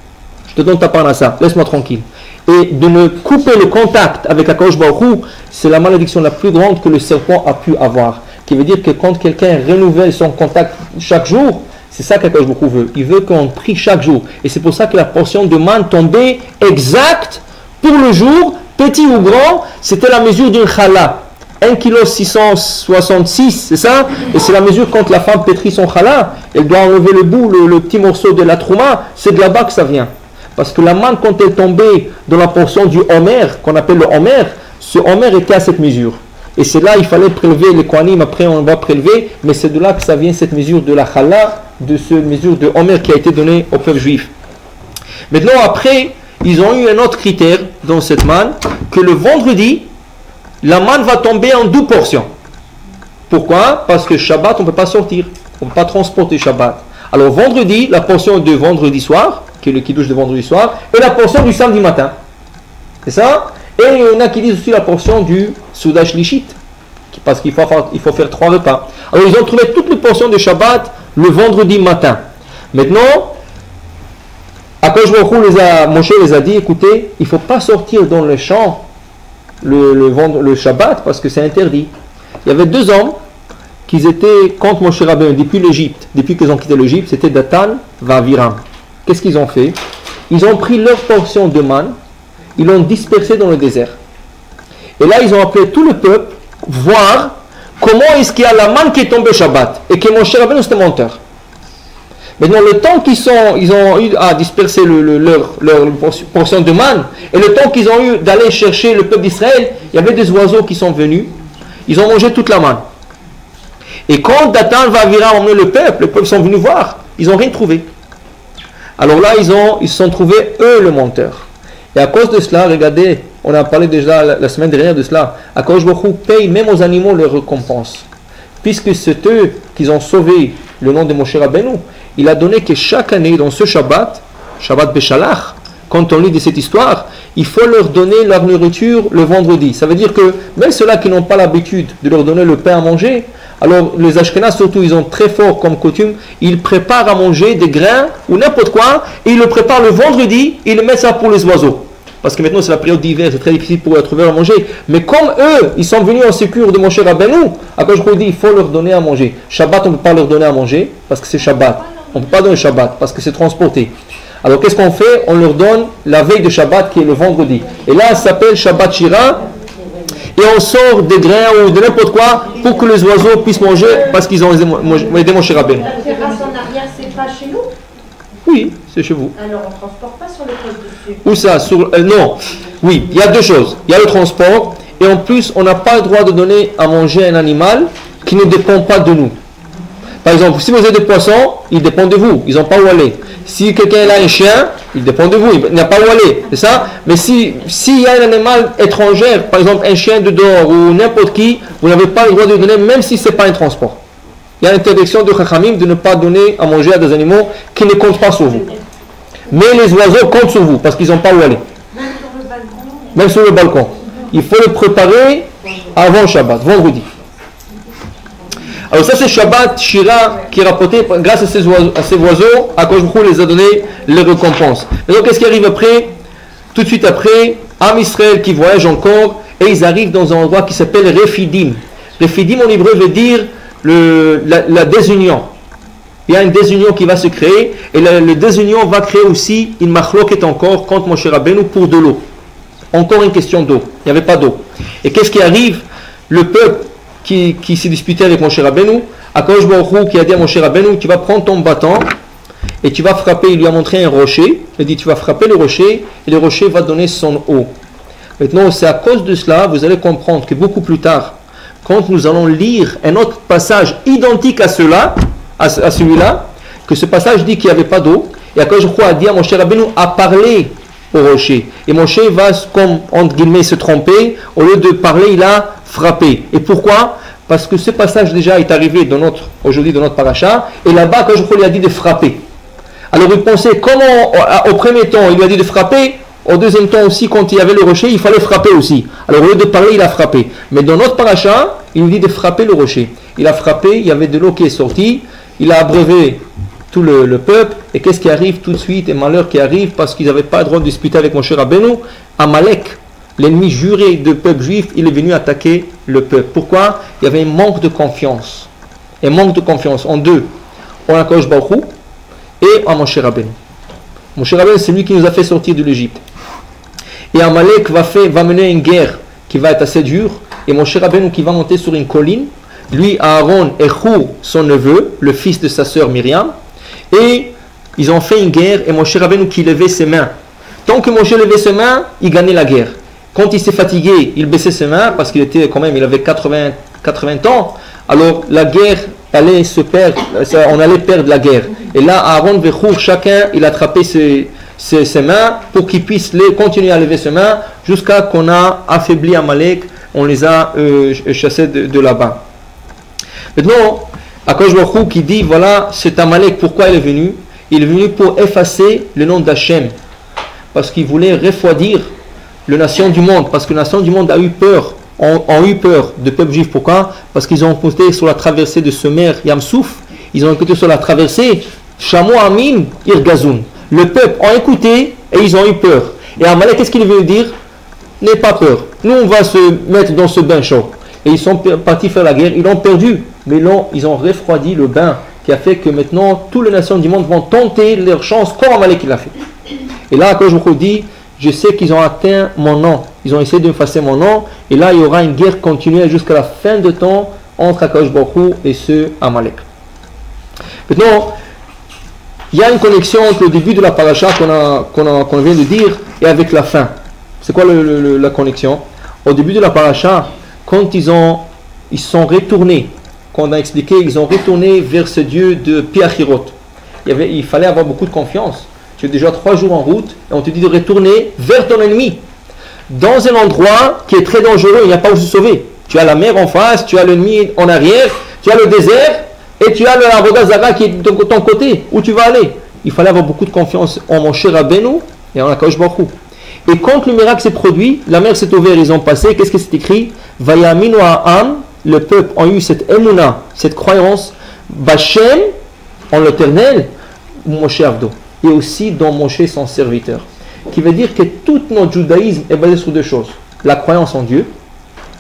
Je te donne ta parnassa, laisse-moi tranquille. Et de ne couper le contact avec Akadosh Baruch Hu, c'est la malédiction la plus grande que le serpent a pu avoir. Qui veut dire que quand quelqu'un renouvelle son contact chaque jour, c'est ça qu'Akadosh Baruch Hu veut. Il veut qu'on prie chaque jour. Et c'est pour ça que la portion de manne tombait exacte pour le jour, petit ou grand, c'était la mesure d'une challah. 1 kg 666, c'est ça? Et c'est la mesure quand la femme pétrit son challah, elle doit enlever le bout, le petit morceau de la trouma, c'est de là-bas que ça vient. Parce que la manne, quand elle tombait dans la portion du homer, qu'on appelle le homer, ce homer était à cette mesure. Et c'est là il fallait prélever les kohanim, après on va prélever, mais c'est de là que ça vient cette mesure de la challah, de cette mesure de homer qui a été donnée au peuple juif. Maintenant après, ils ont eu un autre critère dans cette manne, que le vendredi, la manne va tomber en 2 portions. Pourquoi? Parce que Shabbat, on ne peut pas sortir, on ne peut pas transporter Shabbat. Alors vendredi, la portion de vendredi soir, qui est le kiddush de vendredi soir, et la portion du samedi matin. C'est ça? Et il y en a qui disent aussi la portion du Souda Shlishit, parce qu'il faut faire 3 repas. Alors ils ont trouvé toutes les portions de Shabbat le vendredi matin. Maintenant, Akadosh Baruch Hu Moshe les a dit, écoutez, il ne faut pas sortir dans le champ le Shabbat parce que c'est interdit. Il y avait 2 hommes qui étaient contre Moshe Rabbeinu depuis l'Égypte, depuis qu'ils ont quitté l'Égypte, c'était Datan et Aviram. Qu'est-ce qu'ils ont fait? Ils ont pris leur portion de manne, ils l'ont dispersée dans le désert. Et là, ils ont appelé tout le peuple voir comment est-ce qu'il y a la manne qui est tombée Shabbat et que Moshe Rabbeinu c'était menteur. Maintenant, le temps ils ont eu à disperser leur portion de manne, et le temps qu'ils ont eu d'aller chercher le peuple d'Israël, il y avait des oiseaux qui sont venus, ils ont mangé toute la manne. Et quand Datan va virer emmener le peuple sont venus voir, ils n'ont rien trouvé. Alors là, ils se sont trouvés, eux, le menteur. Et à cause de cela, regardez, on a parlé déjà la semaine dernière de cela, Akadosh Baruch Hu paye même aux animaux leur récompense. Puisque c'est eux qui ont sauvé le nom de Moshe Rabbeinu, il a donné que chaque année, dans ce Shabbat Béchalach, quand on lit de cette histoire, il faut leur donner leur nourriture le vendredi. Ça veut dire que même ceux-là qui n'ont pas l'habitude de leur donner le pain à manger, alors les Ashkénazes surtout, ils ont très fort comme coutume, ils préparent à manger des grains ou n'importe quoi, et ils le préparent le vendredi, et ils le mettent ça pour les oiseaux. Parce que maintenant c'est la période d'hiver, c'est très difficile pour eux de trouver à manger. Mais comme eux, ils sont venus en secours de mon cher Rabbeinu, à quoi je vous dis, il faut leur donner à manger. Shabbat, on ne peut pas leur donner à manger, parce que c'est Shabbat. On ne peut pas donner Shabbat, parce que c'est transporté. Alors qu'est-ce qu'on fait? On leur donne la veille de Shabbat, qui est le vendredi. Et là, ça s'appelle Shabbat Shira. Et on sort des grains ou de n'importe quoi pour que les oiseaux puissent manger parce qu'ils ont aidé mon cher Rabbeinu. La terrasse en arrière, c'est pas chez nous? Oui, c'est chez vous. Alors on ne transporte pas sur le poste dessus? Où ça non. Oui, il y a deux choses. Il y a le transport et en plus, on n'a pas le droit de donner à manger à un animal qui ne dépend pas de nous. Par exemple, si vous avez des poissons, ils dépendent de vous. Ils n'ont pas où aller. Si quelqu'un a un chien, il dépend de vous. Il n'a pas où aller. C'est ça? Mais s'il y a un animal étranger, par exemple un chien de dehors ou n'importe qui, vous n'avez pas le droit de donner, même si ce n'est pas un transport. Il y a l'interdiction de Chachamim de ne pas donner à manger à des animaux qui ne comptent pas sur vous. Mais les oiseaux comptent sur vous parce qu'ils n'ont pas où aller. Même sur le balcon? Même sur le balcon. Il faut le préparer avant Shabbat, vendredi. Alors ça c'est Shabbat Shira qui est rapporté grâce à ces oiseaux, à Akadosh Baruch Hu les a donné les récompenses. Et donc qu'est-ce qui arrive après? Tout de suite après, Am Israël qui voyage encore et ils arrivent dans un endroit qui s'appelle Refidim. Refidim en hébreu veut dire la désunion. Il y a une désunion qui va se créer et la désunion va créer aussi une machloket encore contre Moshe Rabbeinu pour de l'eau. Encore une question d'eau. Il n'y avait pas d'eau. Et qu'est-ce qui arrive? Le peuple qui s'est disputé avec Moshe Rabbeinu, Akadosh Baruch Hu qui a dit à Moshe Rabbeinu, tu vas prendre ton bâton et tu vas frapper. Il lui a montré un rocher. Il dit, tu vas frapper le rocher et le rocher va donner son eau. Maintenant, c'est à cause de cela, vous allez comprendre que beaucoup plus tard, quand nous allons lire un autre passage identique à celui-là, que ce passage dit qu'il n'y avait pas d'eau, et Akadosh Baruch Hu a dit à Moshe Rabbeinu à parler au rocher. Et Moshe va, comme entre guillemets, se tromper. Au lieu de parler, il a frappé. Et pourquoi? Parce que ce passage déjà est arrivé aujourd'hui dans notre paracha, et là-bas, Akadosh Baruch Hu lui a dit de frapper. Alors il pensait, comment au premier temps il lui a dit de frapper, au deuxième temps aussi, quand il y avait le rocher, il fallait frapper aussi. Alors au lieu de parler, il a frappé. Mais dans notre paracha, il lui dit de frapper le rocher. Il a frappé, il y avait de l'eau qui est sortie, il a abreuvé tout le peuple, et qu'est-ce qui arrive tout de suite? Un malheur qui arrive parce qu'ils n'avaient pas le droit de disputer avec Moshe Rabbeinu. Amalek, l'ennemi juré du peuple juif, il est venu attaquer le peuple. Pourquoi? Il y avait un manque de confiance. Un manque de confiance en deux. En Akadosh Baruch Hu et en Moshe Rabbeinu. Moshe Rabbeinu, c'est lui qui nous a fait sortir de l'Égypte. Et Amalek va mener une guerre qui va être assez dure. Et Moshe Rabbeinu qui va monter sur une colline. Lui, Aaron et Hur, son neveu, le fils de sa sœur Myriam. Et ils ont fait une guerre et Moshe Rabbeinu qui levait ses mains. Tant que Moshe levait ses mains, il gagnait la guerre. Quand il s'est fatigué, il baissait ses mains parce qu'il était quand même, il avait 80 ans. Alors la guerre allait se perdre, on allait perdre la guerre. Et là, Aaron et Hur, chacun, il attrapait ses mains pour qu'il puisse continuer à lever ses mains jusqu'à qu'on a affaibli Amalek, on les a chassés de là-bas. Maintenant, Akadosh Baruch Hu qui dit, voilà, cet Amalek, pourquoi il est venu? Il est venu pour effacer le nom d'Hachem. Parce qu'il voulait refroidir les nations du monde. Parce que les nations du monde ont eu peur du peuple juif. Pourquoi? Parce qu'ils ont écouté sur la traversée de ce mer Yamsouf. Ils ont écouté sur la traversée Shamo Amin Irgazoun. Le peuple a écouté et ils ont eu peur. Et Amalek, qu'est-ce qu'il veut dire? N'aie pas peur. Nous, on va se mettre dans ce bain chaud. Et ils sont partis faire la guerre. Ils l'ont perdu. Mais là, ils ont refroidi le bain qui a fait que maintenant, toutes les nations du monde vont tenter leur chance comme Amalek l'a fait. Et là, quand je vous dis, je sais qu'ils ont atteint mon nom. Ils ont essayé d'effacer mon nom. Et là, il y aura une guerre continuelle jusqu'à la fin de temps entre Akadosh Baruch Hu et ce Amalek. Maintenant, il y a une connexion entre le début de la paracha qu'on vient de dire et avec la fin. C'est quoi la connexion? Au début de la paracha, quand ils sont retournés, quand on a expliqué, ils ont retourné vers ce Dieu de Piachirot. Il fallait avoir beaucoup de confiance. Tu es déjà 3 jours en route et on te dit de retourner vers ton ennemi. Dans un endroit qui est très dangereux, il n'y a pas où se sauver. Tu as la mer en face, tu as l'ennemi en arrière, tu as le désert et tu as la Avodah Zara qui est de ton côté. Où tu vas aller? Il fallait avoir beaucoup de confiance en Moshe Rabbeinu et en Akadosh Baruch Hu. Et quand le miracle s'est produit, la mer s'est ouverte, ils ont passé, qu'est-ce que c'est écrit? Vayaminu ha'am, le peuple a eu cette emuna, cette croyance, Bachem, en l'éternel, Moshe Avdo, et aussi dans Moshe son serviteur. Qui veut dire que tout notre judaïsme est basé sur deux choses. La croyance en Dieu,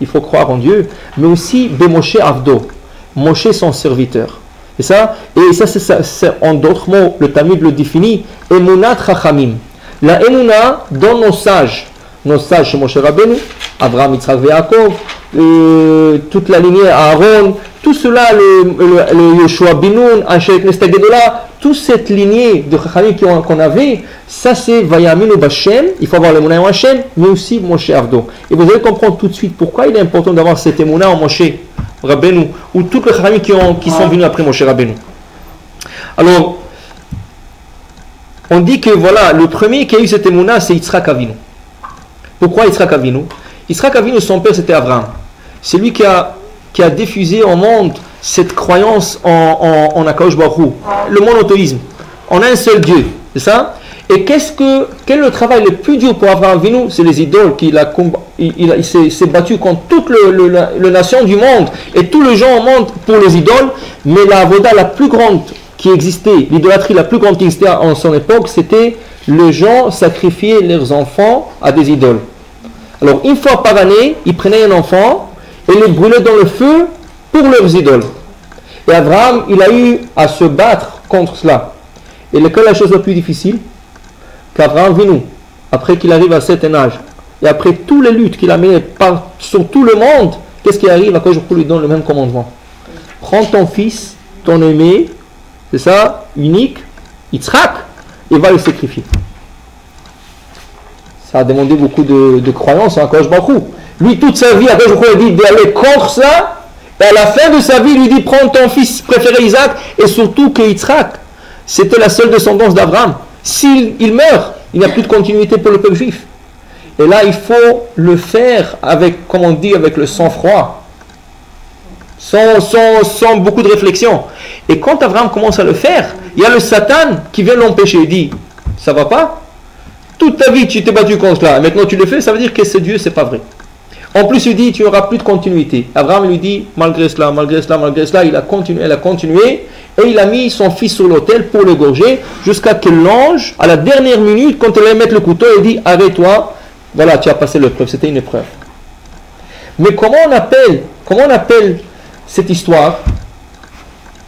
il faut croire en Dieu, mais aussi Moshe Avdo, Moshe son serviteur. Et ça c'est en d'autres mots, le Talmud le définit, Emunat Chachamim. La Emuna dans nos sages chez Moshe Rabbeinu, Abraham, Yitzhak et Yaakov, toute la lignée Aaron, tout cela, le Yoshua Binoun, Anshet Nestagedola, toute cette lignée de Chachamim qu'on avait, ça c'est Vayaminu Bashem, il faut avoir l'Emuna en Hashem, mais aussi Moshe Avdo. Et vous allez comprendre tout de suite pourquoi il est important d'avoir cette Emuna en Moshe Rabbeinu, ou toutes les Chachamim qui sont venus après Moshe Rabbeinu. Alors, on dit que voilà, le premier qui a eu cette émouna, c'est Yitzhak Avinu. Pourquoi Yitzhak Avinu? Yitzhak Avinu, son père, c'était Abraham. C'est lui qui a diffusé au monde cette croyance en Akadosh Baruch Hu, le monothéisme, en un seul Dieu, c'est ça? Et quel est le travail le plus dur pour Abraham Avinu? C'est les idoles il s'est battu contre toute la nation du monde et tous les gens au monde pour les idoles, mais la avoda la plus grande qui existait, l'idolâtrie la plus grande qui existait en son époque, c'était les gens sacrifiaient leurs enfants à des idoles. Alors une fois par année, ils prenaient un enfant et les brûlaient dans le feu pour leurs idoles. Et Abraham, il a eu à se battre contre cela. Et quelle est la chose la plus difficile? Qu'Abraham Avinu, après qu'il arrive à un certain âge, et après toutes les luttes qu'il a menées sur tout le monde, qu'est-ce qui arrive? À quoi je lui donne le même commandement? Prends ton fils, ton aimé, c'est ça, unique, Yitzhak, et va le sacrifier. Ça a demandé beaucoup de croyances à Akadosh Baruch Hu. Lui, toute sa vie, Akadosh Baruch Hu a dit d'aller contre ça, et à la fin de sa vie, il lui dit prends ton fils préféré Isaac, et surtout que Yitzhak, c'était la seule descendance d'Abraham. S'il meurt, il n'y a plus de continuité pour le peuple juif. Et là, il faut le faire avec, comme on dit, avec le sang-froid. Sans beaucoup de réflexion. Et quand Abraham commence à le faire, il y a le Satan qui vient l'empêcher. Il dit, ça va pas? Toute ta vie tu t'es battu contre cela, maintenant tu le fais, ça veut dire que c'est Dieu, c'est pas vrai. En plus il dit, tu n'auras plus de continuité. Abraham lui dit, malgré cela, il a continué, et il a mis son fils sur l'autel pour l'égorger, jusqu'à que l'ange, à la dernière minute, quand il allait mettre le couteau, il dit, arrête-toi, voilà, tu as passé l'épreuve, c'était une épreuve. Mais comment on appelle cette histoire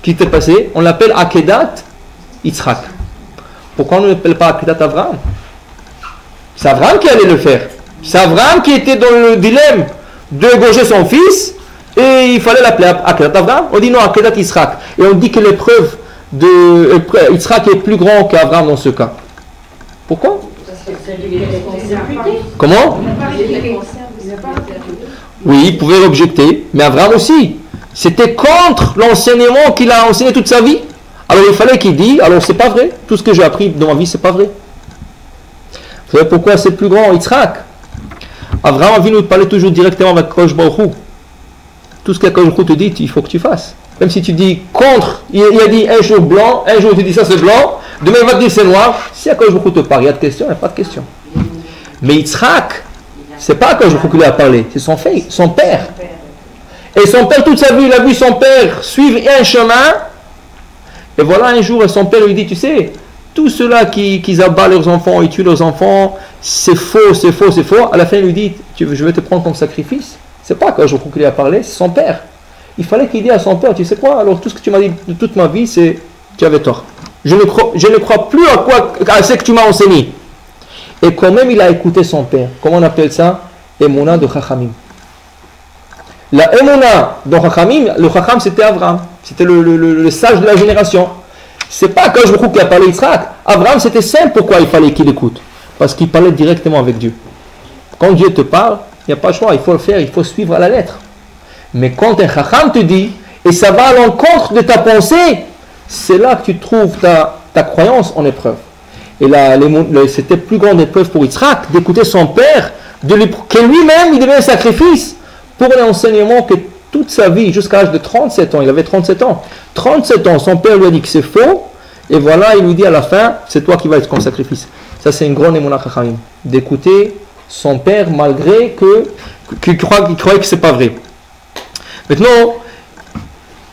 qui t'est passée? On l'appelle Akedat Yitzhak. Pourquoi on ne l'appelle pas Akedat Abraham? C'est Abraham qui allait le faire. C'est Abraham qui était dans le dilemme d'égorger son fils et il fallait l'appeler Akedat Abraham. On dit non, Akedat Yitzhak. Et on dit que l'épreuve de Yitzhak est plus grand qu'Abraham dans ce cas. Pourquoi? Comment? Oui, il pouvait objecter, mais Abraham aussi. C'était contre l'enseignement qu'il a enseigné toute sa vie. Alors il fallait qu'il dise, alors c'est pas vrai, tout ce que j'ai appris dans ma vie, c'est pas vrai. Vous savez pourquoi c'est plus grand, Yitzhak? Abraham a vu nous parler toujours directement avec Akadosh Baruch Hu. Tout ce qu'Akadosh Baruch Hu te dit, il faut que tu fasses. Même si tu dis contre, il a dit un jour blanc, un jour tu dis ça c'est blanc, demain il va te dire c'est noir. Si Akadosh Baruch Hu te parle, il y a de questions, il n'y a pas de questions. Mais Yitzhak, c'est pas Akadosh Baruch Hu qui lui a parlé, c'est son père. Et son père, toute sa vie, il a vu son père suivre un chemin. Et voilà, un jour, son père lui dit, tu sais, tout ceux-là qui abattent leurs enfants, ils tuent leurs enfants, c'est faux, c'est faux, c'est faux. À la fin, il lui dit, je vais te prendre comme sacrifice. C'est pas que je crois qu'il a parlé, c'est son père. Il fallait qu'il dise à son père, tu sais quoi, alors tout ce que tu m'as dit de toute ma vie, c'est, tu avais tort. Je ne crois plus à ce que tu m'as enseigné. Et quand même, il a écouté son père. Comment on appelle ça? Emuna de Chachamim. La Emuna dans Chachamim, le Chacham c'était Abraham, c'était le sage de la génération. C'est pas que je crois qu'il a parlé Yitzhak. Abraham c'était simple, pourquoi il fallait qu'il écoute? Parce qu'il parlait directement avec Dieu. Quand Dieu te parle, il n'y a pas le choix, il faut le faire, il faut suivre à la lettre. Mais quand un Chacham te dit, et ça va à l'encontre de ta pensée, c'est là que tu trouves ta croyance en épreuve. Et là, c'était plus grande épreuve pour Yitzhak d'écouter son père, que lui-même il devait un sacrifice pour l'enseignement que toute sa vie, jusqu'à l'âge de 37 ans, il avait 37 ans. 37 ans, son père lui a dit que c'est faux, et voilà, il lui dit à la fin, c'est toi qui vas être comme sacrifice. Ça, c'est une grande émouna chachamim. D'écouter son père malgré qu'il croyait que c'est pas vrai. Maintenant,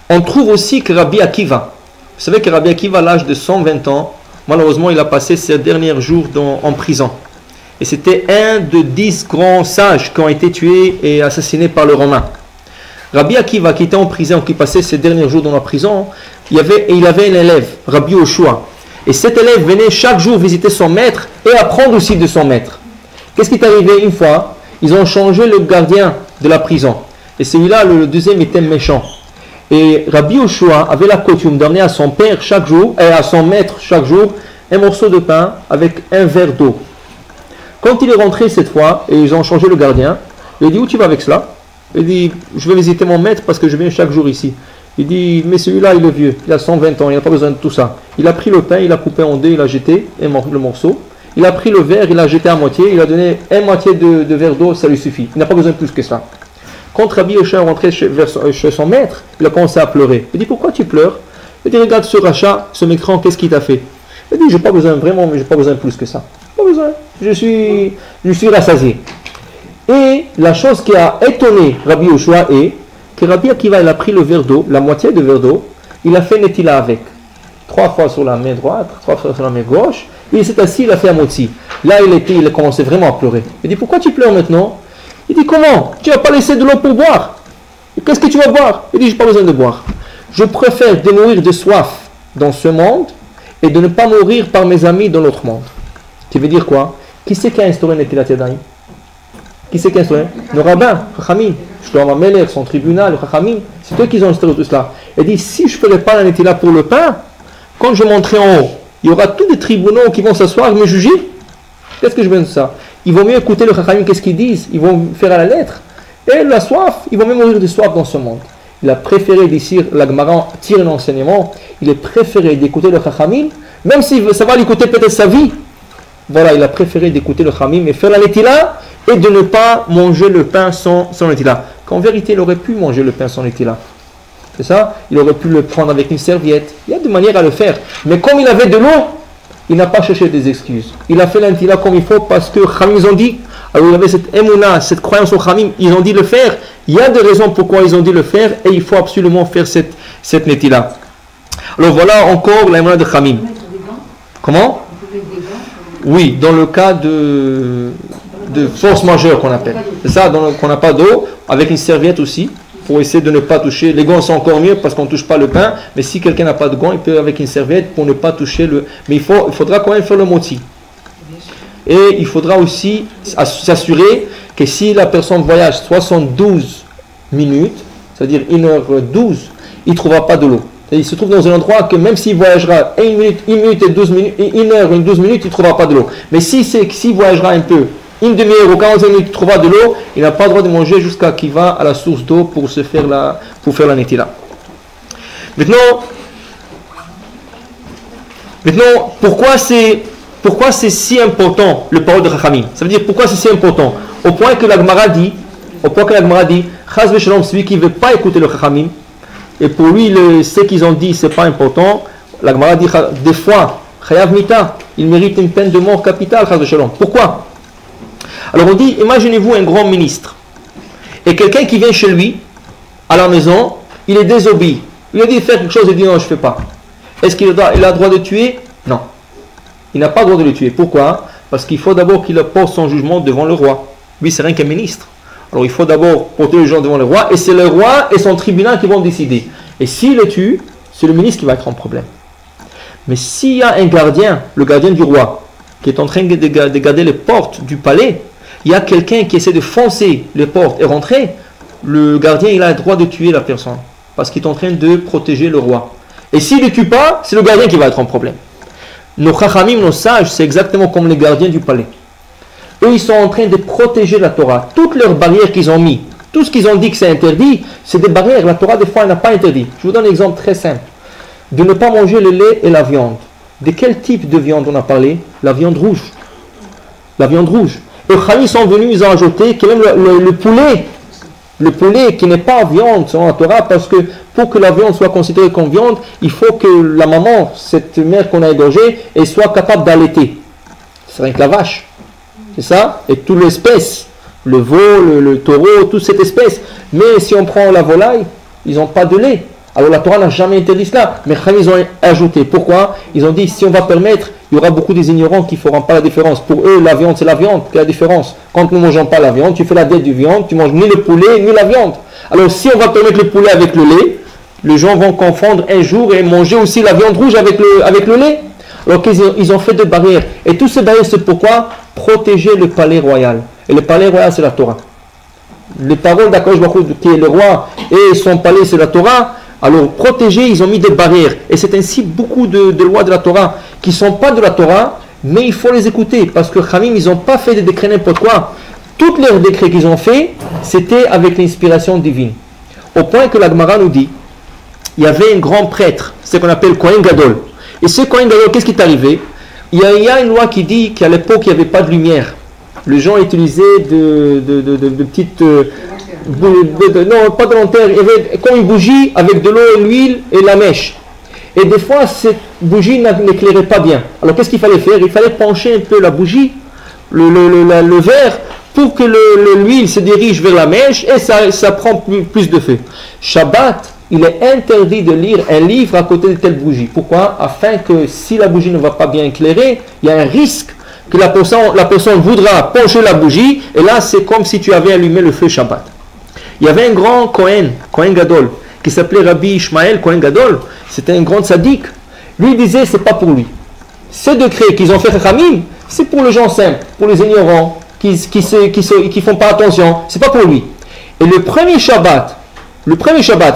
on trouve aussi que Rabbi Akiva, vous savez que Rabbi Akiva, à l'âge de 120 ans, malheureusement, il a passé ses derniers jours en prison. Et c'était un de 10 grands sages qui ont été tués et assassinés par les Romains. Rabbi Akiva, qui était en prison, qui passait ses derniers jours dans la prison, il avait un élève, Rabbi Yoshua. Et cet élève venait chaque jour visiter son maître et apprendre aussi de son maître. Qu'est-ce qui est arrivé une fois? Ils ont changé le gardien de la prison. Et celui-là, le deuxième, était méchant. Et Rabbi Yoshua avait la coutume d'amener à son père chaque jour, et à son maître chaque jour, un morceau de pain avec un verre d'eau. Quand il est rentré cette fois, et ils ont changé le gardien, il a dit: où tu vas avec cela? Il dit: je vais visiter mon maître parce que je viens chaque jour ici. Il dit: mais celui-là, il est vieux, il a 120 ans, il n'a pas besoin de tout ça. Il a pris le pain, il a coupé en deux, il a jeté le morceau. Il a pris le verre, il a jeté à moitié, il a donné un moitié de verre d'eau, ça lui suffit. Il n'a pas besoin de plus que ça. Quand Rabbi Yoshua est rentré chez son maître, il a commencé à pleurer. Il dit: pourquoi tu pleures? Il dit: regarde ce rachat, ce mécran, qu'est-ce qu'il t'a fait? Il dit: j'ai pas besoin vraiment, mais j'ai pas besoin de plus que ça. Pas besoin, je suis rassasié. Et la chose qui a étonné Rabbi Yoshua est que Rabbi Akiva, il a pris le verre d'eau, la moitié de verre d'eau, il a fait netila avec. 3 fois sur la main droite, 3 fois sur la main gauche, et il s'est assis, il a fait un motzi. Là, il a commencé vraiment à pleurer. Il dit: pourquoi tu pleures maintenant? Il dit: comment? Tu n'as pas laissé de l'eau pour boire? Qu'est-ce que tu vas boire? Il dit: j'ai pas besoin de boire. Je préfère de mourir de soif dans ce monde et de ne pas mourir par mes amis dans l'autre monde. Tu veux dire quoi? Qui c'est qui a instauré Netilat Yadayim? Qui c'est qui a instauré? Nos rabbins, Chachamim, Shlomo Amelech, son tribunal, Chachamim, c'est eux qui ont instauré tout cela. Il dit: si je ne ferais pas la Netilat pour le pain, quand je monterai en haut, il y aura tous les tribunaux qui vont s'asseoir et me juger. Qu'est-ce que je veux de ça? Il vaut mieux écouter le Chachamim, qu'est-ce qu'ils disent? Ils vont faire à la lettre. Et la soif, ils vont même mourir de soif dans ce monde. Il a préféré d'ici, la Gemara tire un enseignement, il est préféré d'écouter le Chachamim, même si ça va lui coûter peut-être sa vie. Voilà, il a préféré d'écouter le Chachamim et faire la netila et de ne pas manger le pain sans netila. Qu'en vérité, il aurait pu manger le pain sans netila. C'est ça? Il aurait pu le prendre avec une serviette. Il y a des manières à le faire. Mais comme il avait de l'eau, il n'a pas cherché des excuses. Il a fait la netila comme il faut parce que Chachamim, ils ont dit. Alors il avait cette émouna, cette croyance au Chachamim, ils ont dit le faire. Il y a des raisons pourquoi ils ont dit le faire et il faut absolument faire cette netila. Alors voilà encore la émouna de Chachamim. Comment? Oui, dans le cas de force majeure qu'on appelle. C'est ça, qu'on n'a pas d'eau, avec une serviette aussi, pour essayer de ne pas toucher. Les gants sont encore mieux parce qu'on ne touche pas le pain, mais si quelqu'un n'a pas de gants, il peut avec une serviette pour ne pas toucher le... Mais il faudra quand même faire le moti. Et il faudra aussi s'assurer que si la personne voyage 72 minutes, c'est-à-dire 1h12, il ne trouvera pas de l'eau. Il se trouve dans un endroit que même s'il voyagera 1 minute et 12 minutes, 1 heure et 12 minutes, il ne trouvera pas de l'eau. Mais s'il voyagera un peu, une demi-heure ou 45 minutes, il trouvera de l'eau, il n'a pas le droit de manger jusqu'à qu'il va à la source d'eau pour faire la netila. Maintenant, pourquoi c'est si important le parole de Chachamim? Ça veut dire pourquoi c'est si important? Au point que la Gemara dit, Chaz v'shalom, celui qui ne veut pas écouter le Chachamim, et pour lui, ce qu'ils ont dit, c'est pas important. La Gemara dit des fois, Chayav Mita, il mérite une peine de mort capitale, Chaz v'shalom. Pourquoi? Alors on dit, imaginez-vous un grand ministre, et quelqu'un qui vient chez lui, à la maison, il est désobéi. Il a dit de faire quelque chose, il dit non, je ne fais pas. Est-ce qu'il a le droit de tuer? Non. Il n'a pas le droit de le tuer. Pourquoi? Parce qu'il faut d'abord qu'il apporte son jugement devant le roi. Lui, c'est rien qu'un ministre. Alors il faut d'abord porter les gens devant le roi, et c'est le roi et son tribunal qui vont décider. Et s'il le tue, c'est le ministre qui va être en problème. Mais s'il y a un gardien, le gardien du roi, qui est en train de garder les portes du palais, il y a quelqu'un qui essaie de foncer les portes et rentrer, le gardien il a le droit de tuer la personne, parce qu'il est en train de protéger le roi. Et s'il ne le tue pas, c'est le gardien qui va être en problème. Nos chachamim, nos sages, c'est exactement comme les gardiens du palais. Eux, ils sont en train de protéger la Torah. Toutes leurs barrières qu'ils ont mis, tout ce qu'ils ont dit que c'est interdit, c'est des barrières. La Torah, des fois, elle n'a pas interdit. Je vous donne un exemple très simple. De ne pas manger le lait et la viande. De quel type de viande on a parlé? La viande rouge. La viande rouge. Et les chachamim sont venus, ils ont ajouté que même le poulet qui n'est pas viande selon la Torah, parce que pour que la viande soit considérée comme viande, il faut que la maman, cette mère qu'on a égorgée, elle soit capable d'allaiter. c'est rien que la vache. C'est ça? Et toute l'espèce, le veau, le taureau, toute cette espèce. Mais si on prend la volaille, ils n'ont pas de lait. Alors la Torah n'a jamais interdit cela, mais ils ont ajouté. Pourquoi? Ils ont dit, si on va permettre, il y aura beaucoup des ignorants qui ne feront pas la différence. Pour eux, la viande, c'est la viande, quelle est la différence? Quand nous ne mangeons pas la viande, tu fais la diète du viande, tu manges ni le poulet, ni la viande. Alors si on va permettre le poulet avec le lait, les gens vont confondre un jour et manger aussi la viande rouge avec le lait. Alors ils ont fait des barrières. Et toutes ces barrières, c'est pourquoi? Protéger le palais royal. Et le palais royal, c'est la Torah. Les paroles d'Akadosh Baruch Hu, qui est le roi, et son palais, c'est la Torah. Alors, protégés, ils ont mis des barrières. Et c'est ainsi beaucoup de lois de la Torah qui ne sont pas de la Torah, mais il faut les écouter. Parce que Khamim, ils n'ont pas fait des décrets n'importe quoi. Tous les décrets qu'ils ont fait, c'était avec l'inspiration divine. Au point que la Gemara nous dit, il y avait un grand prêtre, c'est ce qu'on appelle Kohen Gadol. Et ce Kohen Gadol, qu'est-ce qui est arrivé? Il y a une loi qui dit qu'à l'époque, il n'y avait pas de lumière. Les gens utilisaient de petites... non, pas de lanterne, il y avait comme une bougie avec de l'eau, l'huile et la mèche. Et des fois, cette bougie n'éclairait pas bien. Alors qu'est-ce qu'il fallait faire? Il fallait pencher un peu la bougie, le verre, pour que l'huile se dirige vers la mèche et ça prend plus de feu. Shabbat, il est interdit de lire un livre à côté de telle bougie. Pourquoi? Afin que si la bougie ne va pas bien éclairer, il y a un risque que la personne voudra pencher la bougie, et là c'est comme si tu avais allumé le feu Shabbat. Il y avait un grand Kohen Gadol, qui s'appelait Rabbi Ishmael Kohen Gadol, c'était un grand sadique. Lui disait, c'est pas pour lui. Ces décrets qu'ils ont fait Chachamim, c'est pour les gens simples, pour les ignorants, qui font pas attention, c'est pas pour lui. Et le premier Shabbat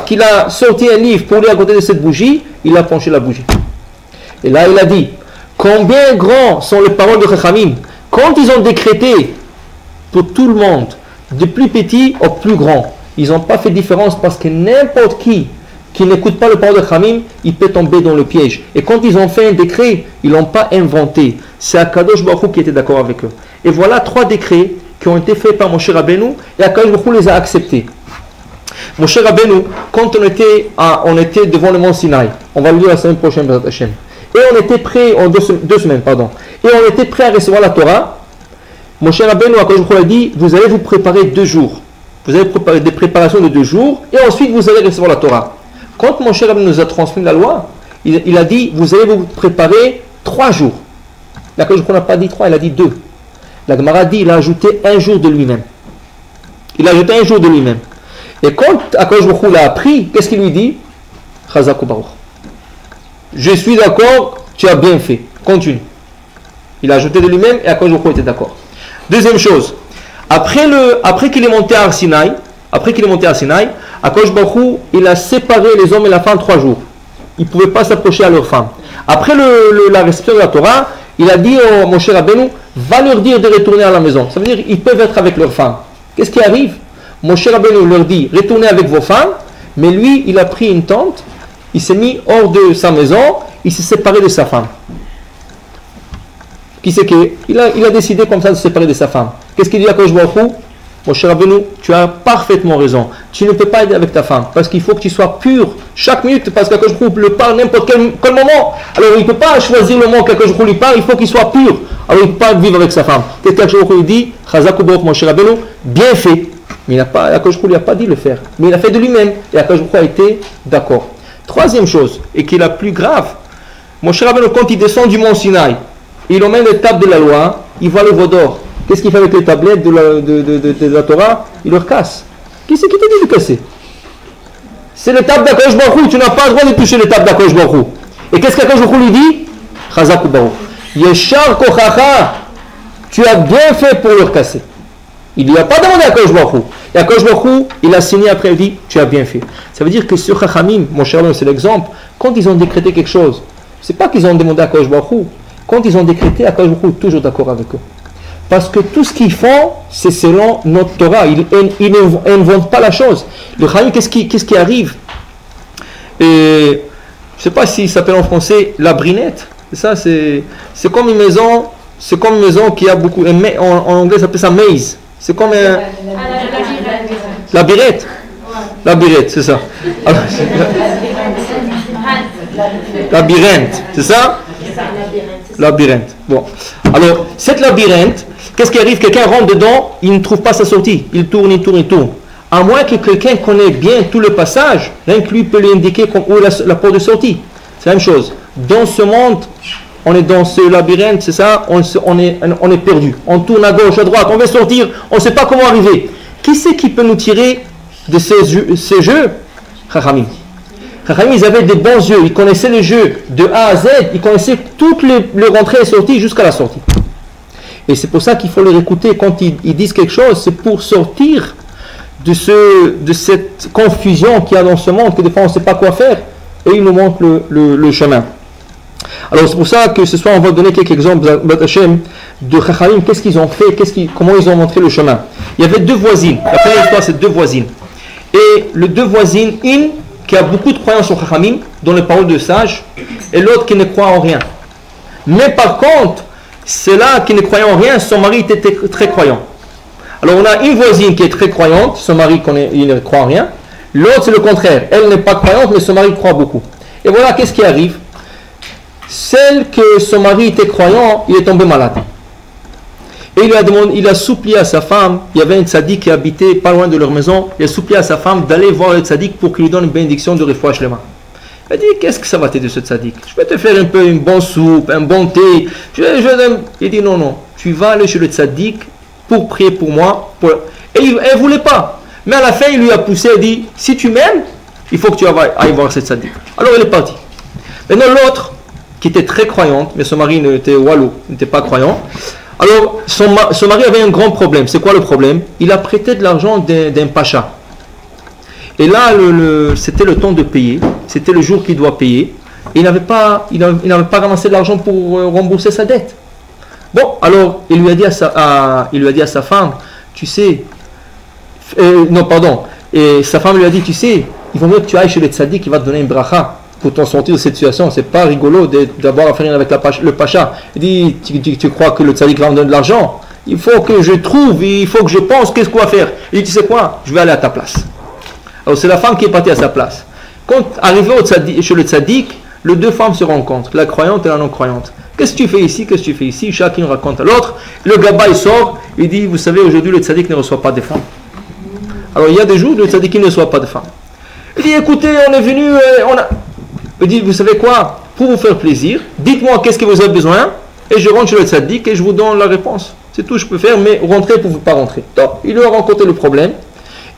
qu'il a sorti un livre pour lire à côté de cette bougie, il a penché la bougie. Et là il a dit, combien grands sont les paroles de Chachamim quand ils ont décrété pour tout le monde, du plus petit au plus grand. Ils n'ont pas fait différence parce que n'importe qui n'écoute pas le parole de Chachamim, il peut tomber dans le piège. Et quand ils ont fait un décret, ils ne l'ont pas inventé. C'est Akadosh Baruch Hu qui était d'accord avec eux. Et voilà 3 décrets qui ont été faits par Moshe Rabbeinu et Akadosh Baruch Hu les a acceptés. Moshe Rabbeinu, quand on était devant le mont Sinaï, on va le lire la semaine prochaine, et on était prêt, en 2 semaines, pardon, et on était prêt à recevoir la Torah. Moshe Rabbeinu a dit, vous allez vous préparer 2 jours. Vous allez préparer des préparations de 2 jours, et ensuite vous allez recevoir la Torah. Quand Moshe Rabbeinu nous a transmis la loi, il a dit, vous allez vous préparer 3 jours. La Akadosh n'a pas dit 3, il a dit 2. La Gemara dit, il a ajouté 1 jour de lui-même. Il a ajouté 1 jour de lui-même. Et quand Akadosh l'a appris, qu'est-ce qu'il lui dit? Chazak Baruch. Je suis d'accord, tu as bien fait. Continue. Il a ajouté de lui-même et Akadosh était d'accord. Deuxième chose, après qu'il est monté à Sinaï, Akadosh Baruch il a séparé les hommes et la femme 3 jours. Ils ne pouvaient pas s'approcher à leur femme. Après la réception de la Torah, il a dit au Moshe Rabbeinu, va leur dire de retourner à la maison. Ça veut dire qu'ils peuvent être avec leur femme. Qu'est-ce qui arrive? Moshe Rabbeinu leur dit, retournez avec vos femmes, mais lui, il a pris une tente, il s'est mis hors de sa maison, il s'est séparé de sa femme. Qui c'est qu'il a décidé comme ça de se séparer de sa femme. Qu'est-ce qu'il dit à Akadosh Baruch Hu? Moshe Rabbeinu, tu as parfaitement raison. Tu ne peux pas être avec ta femme, parce qu'il faut que tu sois pur chaque minute, parce qu'Akadosh Baruch Hu le parle n'importe quel moment. Alors il ne peut pas choisir le moment qu'Akadosh Baruch Hu lui parle, il faut qu'il soit pur. Alors il ne peut pas vivre avec sa femme. Qu'est-ce qu'Akadosh Baruch Hu dit? Chazak Baruch Moshe Rabbeinu, bien fait. Mais Akadosh Baruch Hu lui a pas dit de le faire, mais il a fait de lui-même. Et Akadosh Baruch Hu a été d'accord. Troisième chose, et qui est la plus grave, Moshe Rabbeinu, quand il descend du mont Sinaï, il emmène les tables de la loi, il voit le veau d'or. Qu'est-ce qu'il fait avec les tablettes de la Torah? Il leur casse. Qui c'est qui t'a dit de casser? C'est les tables d'Akadosh Baruch Hu, tu n'as pas le droit de toucher les tables d'Akadosh Baruch Hu. Et qu'est-ce qu'Akadosh Baruch Hu lui dit? Chazak Baruch. Yeshar kochacha, tu as bien fait pour leur casser. Il n'y a pas demandé à Akadosh Baruch Hu. Et Akadosh Baruch Hu, il a signé après, il dit, tu as bien fait. Ça veut dire que sur Chachamim, mon cher c'est l'exemple, quand ils ont décrété quelque chose, c'est pas qu'ils ont demandé à Akadosh Baruch Hu. Quand ils ont décrété, Akadosh Baruch Hu est toujours d'accord avec eux. Parce que tout ce qu'ils font, c'est selon notre Torah. Ils n'inventent pas la chose. Le Chachamim, qu'est-ce qui arrive? Et, je ne sais pas s'il s'appelle en français la brinette. Ça, c'est comme une maison. C'est comme une maison qui a beaucoup. En anglais, ça s'appelle ça maze. C'est comme un. La birette. La birette, c'est ça. Labyrinthe, c'est ça? Labyrinthe. Bon. Alors, cette labyrinthe, qu'est-ce qui arrive? Quelqu'un rentre dedans, il ne trouve pas sa sortie. Il tourne, il tourne, il tourne. À moins que quelqu'un connaisse bien tout le passage, rien que lui peut lui indiquer où est la porte de sortie. C'est la même chose. Dans ce monde, on est dans ce labyrinthe, c'est ça, on est perdu. On tourne à gauche, à droite, on veut sortir, on ne sait pas comment arriver. Qui c'est qui peut nous tirer de ces jeux? Chachamim. Chachamim, ils avaient des bons yeux, ils connaissaient les jeux de A à Z, ils connaissaient toutes les rentrées et sorties jusqu'à la sortie. Et c'est pour ça qu'il faut les écouter quand ils disent quelque chose, c'est pour sortir de cette confusion qu'il y a dans ce monde, que des fois on ne sait pas quoi faire, et ils nous montrent le chemin. Alors c'est pour ça que ce soir on va donner quelques exemples de Chachamim, qu'est-ce qu'ils ont fait, comment ils ont montré le chemin. Il y avait deux voisines, la première histoire c'est deux voisines. Et les deux voisines, une qui a beaucoup de croyances en Chachamim, dans les paroles de sages, et l'autre qui ne croit en rien. Mais par contre, celle-là qui ne croyait en rien, son mari était très croyant. Alors on a une voisine qui est très croyante, son mari il ne croit en rien. L'autre c'est le contraire, elle n'est pas croyante mais son mari croit beaucoup. Et voilà qu'est-ce qui arrive. Celle que son mari était croyant, il est tombé malade. Et il a supplié à sa femme, il y avait un tzaddik qui habitait pas loin de leur maison, il a supplié à sa femme d'aller voir le tzaddik pour qu'il lui donne une bénédiction de refouach lema. Elle dit, qu'est-ce que ça va t'aider ce tzaddik? Je vais te faire un peu une bonne soupe, un bon thé. Il dit, non, tu vas aller chez le tzaddik pour prier pour moi. Et elle ne voulait pas. Mais à la fin, il lui a poussé, il dit, si tu m'aimes, il faut que tu ailles voir ce tzaddik. Alors elle est partie. Maintenant l'autre, qui était très croyante, mais son mari n'était pas croyant. Alors son mari avait un grand problème. C'est quoi le problème? Il a prêté de l'argent d'un pacha. Et là, c'était le temps de payer. C'était le jour qu'il doit payer. Et il n'avait pas ramassé de l'argent pour rembourser sa dette. Bon, alors, il lui a dit à sa femme, tu sais... Et sa femme lui a dit, tu sais, il vaut mieux que tu ailles chez le tzaddik qui va te donner une bracha pour t'en sortir de cette situation. C'est pas rigolo d'avoir à faire avec le pacha. Il dit, tu crois que le tzaddik va me donner de l'argent? Il faut que je trouve, il faut que je pense, qu'est-ce qu'on va faire? Il dit, tu sais quoi? Je vais aller à ta place. Alors c'est la femme qui est partie à sa place. Quand arrivé chez le tzaddik, les deux femmes se rencontrent, la croyante et la non-croyante. Qu'est-ce que tu fais ici? Qu'est-ce que tu fais ici? Chacun raconte à l'autre. Le gaba il sort, il dit, vous savez, aujourd'hui le tzaddik ne reçoit pas de femmes. Alors il y a des jours où le tzaddik ne reçoit pas de femmes. Il dit, écoutez, on est venu, il dit, vous savez quoi? Pour vous faire plaisir, dites-moi qu'est-ce que vous avez besoin, et je rentre chez le tzaddik et je vous donne la réponse. C'est tout ce que je peux faire, mais rentrez pour ne pas rentrer. Donc, il lui a rencontré le problème.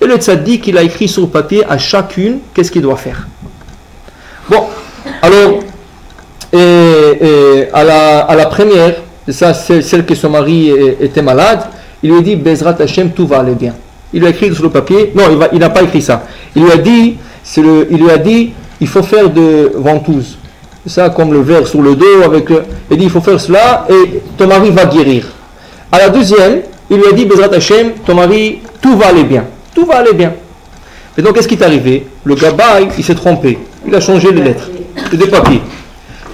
Et le tzaddik, il a écrit sur le papier à chacune qu'est-ce qu'il doit faire. Bon, alors, à la première, ça c'est celle que son mari était malade, il lui a dit, Bezrat Hashem, tout va aller bien. Il lui a écrit sur le papier, non, il n'a pas écrit ça. Il lui a dit, il faut faire de ventouses. Ça, comme le verre sur le dos, il dit, il faut faire cela, et ton mari va guérir. À la deuxième, il lui a dit, Bezrat Hashem, ton mari, tout va aller bien. Tout va aller bien. Et donc, qu'est-ce qui est arrivé? Le gabaï, il s'est trompé. Il a changé les lettres, des papiers.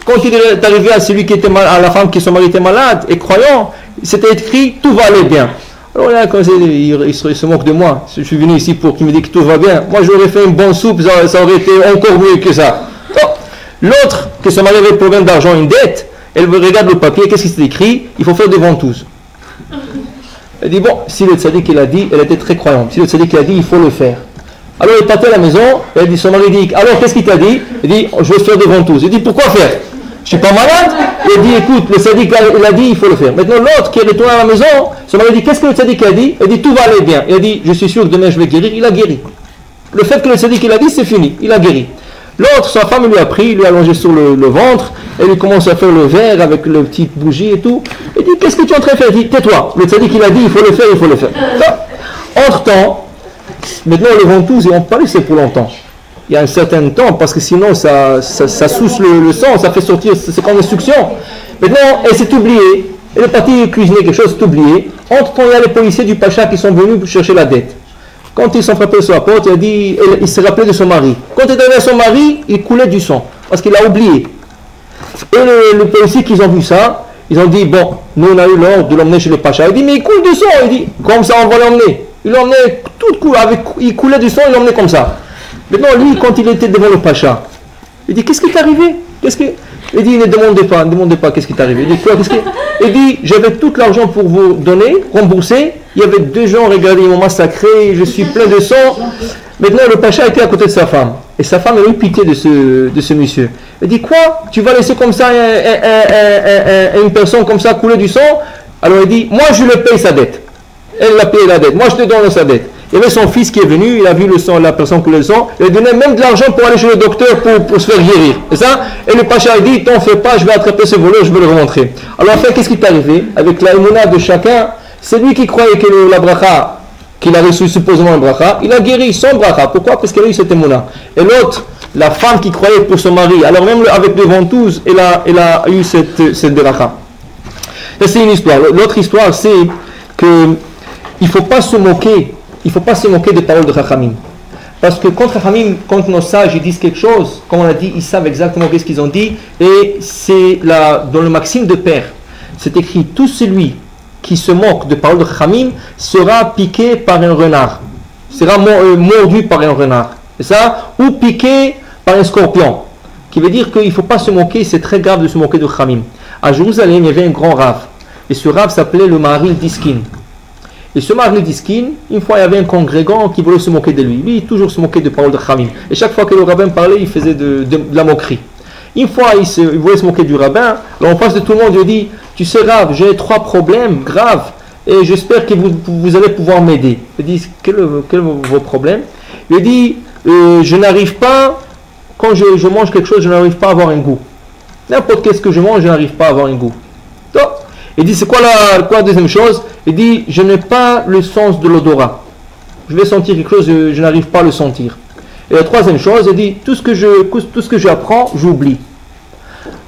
Quand il est arrivé à celui qui était malade, à la femme qui son mari était malade et croyant, c'était écrit tout va aller bien. Alors là, il se moque de moi. Je suis venu ici pour qu'il me dise que tout va bien. Moi, j'aurais fait une bonne soupe, ça aurait été encore mieux que ça. L'autre, que son mari avait problème d'argent, une dette, elle regarde le papier, qu'est-ce qui s'est écrit? Il faut faire des ventouses. Elle dit, bon, si le tzaddik il a dit, elle était très croyante. Si le tzaddik il a dit, il faut le faire. Alors elle est partie à la maison, elle dit, son mari dit, alors qu'est-ce qu'il t'a dit? Il dit, je vais faire des ventouses. Il dit, pourquoi faire? Je suis pas malade? Il dit, écoute, le tzaddik il a dit, il faut le faire. Maintenant l'autre qui est retourné à la maison, son mari dit, qu'est-ce que le tzaddik a dit? Il dit, tout va aller bien. Il a dit, je suis sûr que demain je vais guérir. Il a guéri. Le fait que le tzaddik il a dit, c'est fini. Il a guéri. L'autre, sa femme lui a pris, il lui a allongé sur le ventre, et il commence à faire le verre avec les petites bougies et tout. Il dit, qu'est-ce que tu es en train de faire? Il dit, tais-toi. Le tzaddik il a dit, il faut le faire, il faut le faire. Entre-temps, maintenant les ventouses, ils n'ont pas laissé pour longtemps. Il y a un certain temps, parce que sinon ça sousse le sang, ça fait sortir, c'est comme une succion. Maintenant, elle s'est oubliée. Elle est partie cuisiner quelque chose, c'est oublié. Entre-temps, il y a les policiers du Pacha qui sont venus pour chercher la dette. Quand ils sont frappés sur la porte, il s'est rappelé de son mari. Quand il est arrivé à son mari, il coulait du sang, parce qu'il a oublié. Et les policiers qui ont vu ça, ils ont dit, bon, nous on a eu l'ordre de l'emmener chez le Pacha. Il dit, mais il coule du sang. Il dit, comme ça on va l'emmener. Il l'emmenait tout cool, il coulait du sang, il l'emmenait comme ça. Maintenant, lui, quand il était devant le Pacha, il dit, qu'est-ce qui est arrivé? Il dit, ne demandez pas qu'est-ce qui t'est arrivé. Il dit, quoi, Il dit, j'avais tout l'argent pour vous donner, rembourser. Il y avait 2 gens, regardez, ils m'ont massacré, je suis plein de sang. Maintenant, le pacha était à côté de sa femme. Et sa femme a eu pitié de ce monsieur. Il dit, quoi? Tu vas laisser comme ça une personne comme ça couler du sang? Alors il dit, moi je le paye sa dette. Elle l'a payé la dette. Moi je te donne sa dette. Il y avait son fils qui est venu, il a vu le sang, la personne couler le sang, il a donné même de l'argent pour aller chez le docteur pour se faire guérir. C'est ça? Et le pacha a dit, t'en fais pas, je vais attraper ce voleur, je vais le remontrer. Alors en fait, qu'est-ce qui est arrivé? Avec la émouna de chacun, c'est lui qui croyait que la bracha, qu'il a reçu supposément un bracha, il a guéri son bracha. Pourquoi? Parce qu'il a eu cette émouna. Et l'autre, la femme qui croyait pour son mari, alors même avec des ventouses, elle a eu cette bracha. Ça c'est une histoire. L'autre histoire, c'est que il ne faut pas se moquer des paroles de Chachamim. Parce que quand nos sages ils disent quelque chose, comme on a dit, ils savent exactement ce qu'ils ont dit. Et c'est dans le maxime de Père, c'est écrit, tout celui qui se moque de paroles de Chachamim sera piqué par un renard. Sera mordu par un renard. C'est ça? Ou piqué par un scorpion. Qui veut dire qu'il ne faut pas se moquer, c'est très grave de se moquer de Chachamim. À Jérusalem, il y avait un grand rave. Et ce rave s'appelait le Maharil Diskin. Et ce Maharil Diskin, une fois il y avait un congrégant qui voulait se moquer de lui. Lui, il toujours se moquait de paroles de Chachamim. Et chaque fois que le rabbin parlait, il faisait de la moquerie. Une fois, il voulait se moquer du rabbin. Alors en face de tout le monde, il dit, tu sais Rav, j'ai 3 problèmes graves. Et j'espère que vous allez pouvoir m'aider. Il dit, quel est vos problèmes? Il dit, je n'arrive pas, quand je mange quelque chose, je n'arrive pas à avoir un goût. N'importe qu'est-ce que je mange, je n'arrive pas à avoir un goût. Donc, il dit, c'est quoi la deuxième chose? Il dit, je n'ai pas le sens de l'odorat. Je vais sentir quelque chose, je n'arrive pas à le sentir. Et la troisième chose, il dit, tout ce que j'apprends, j'oublie.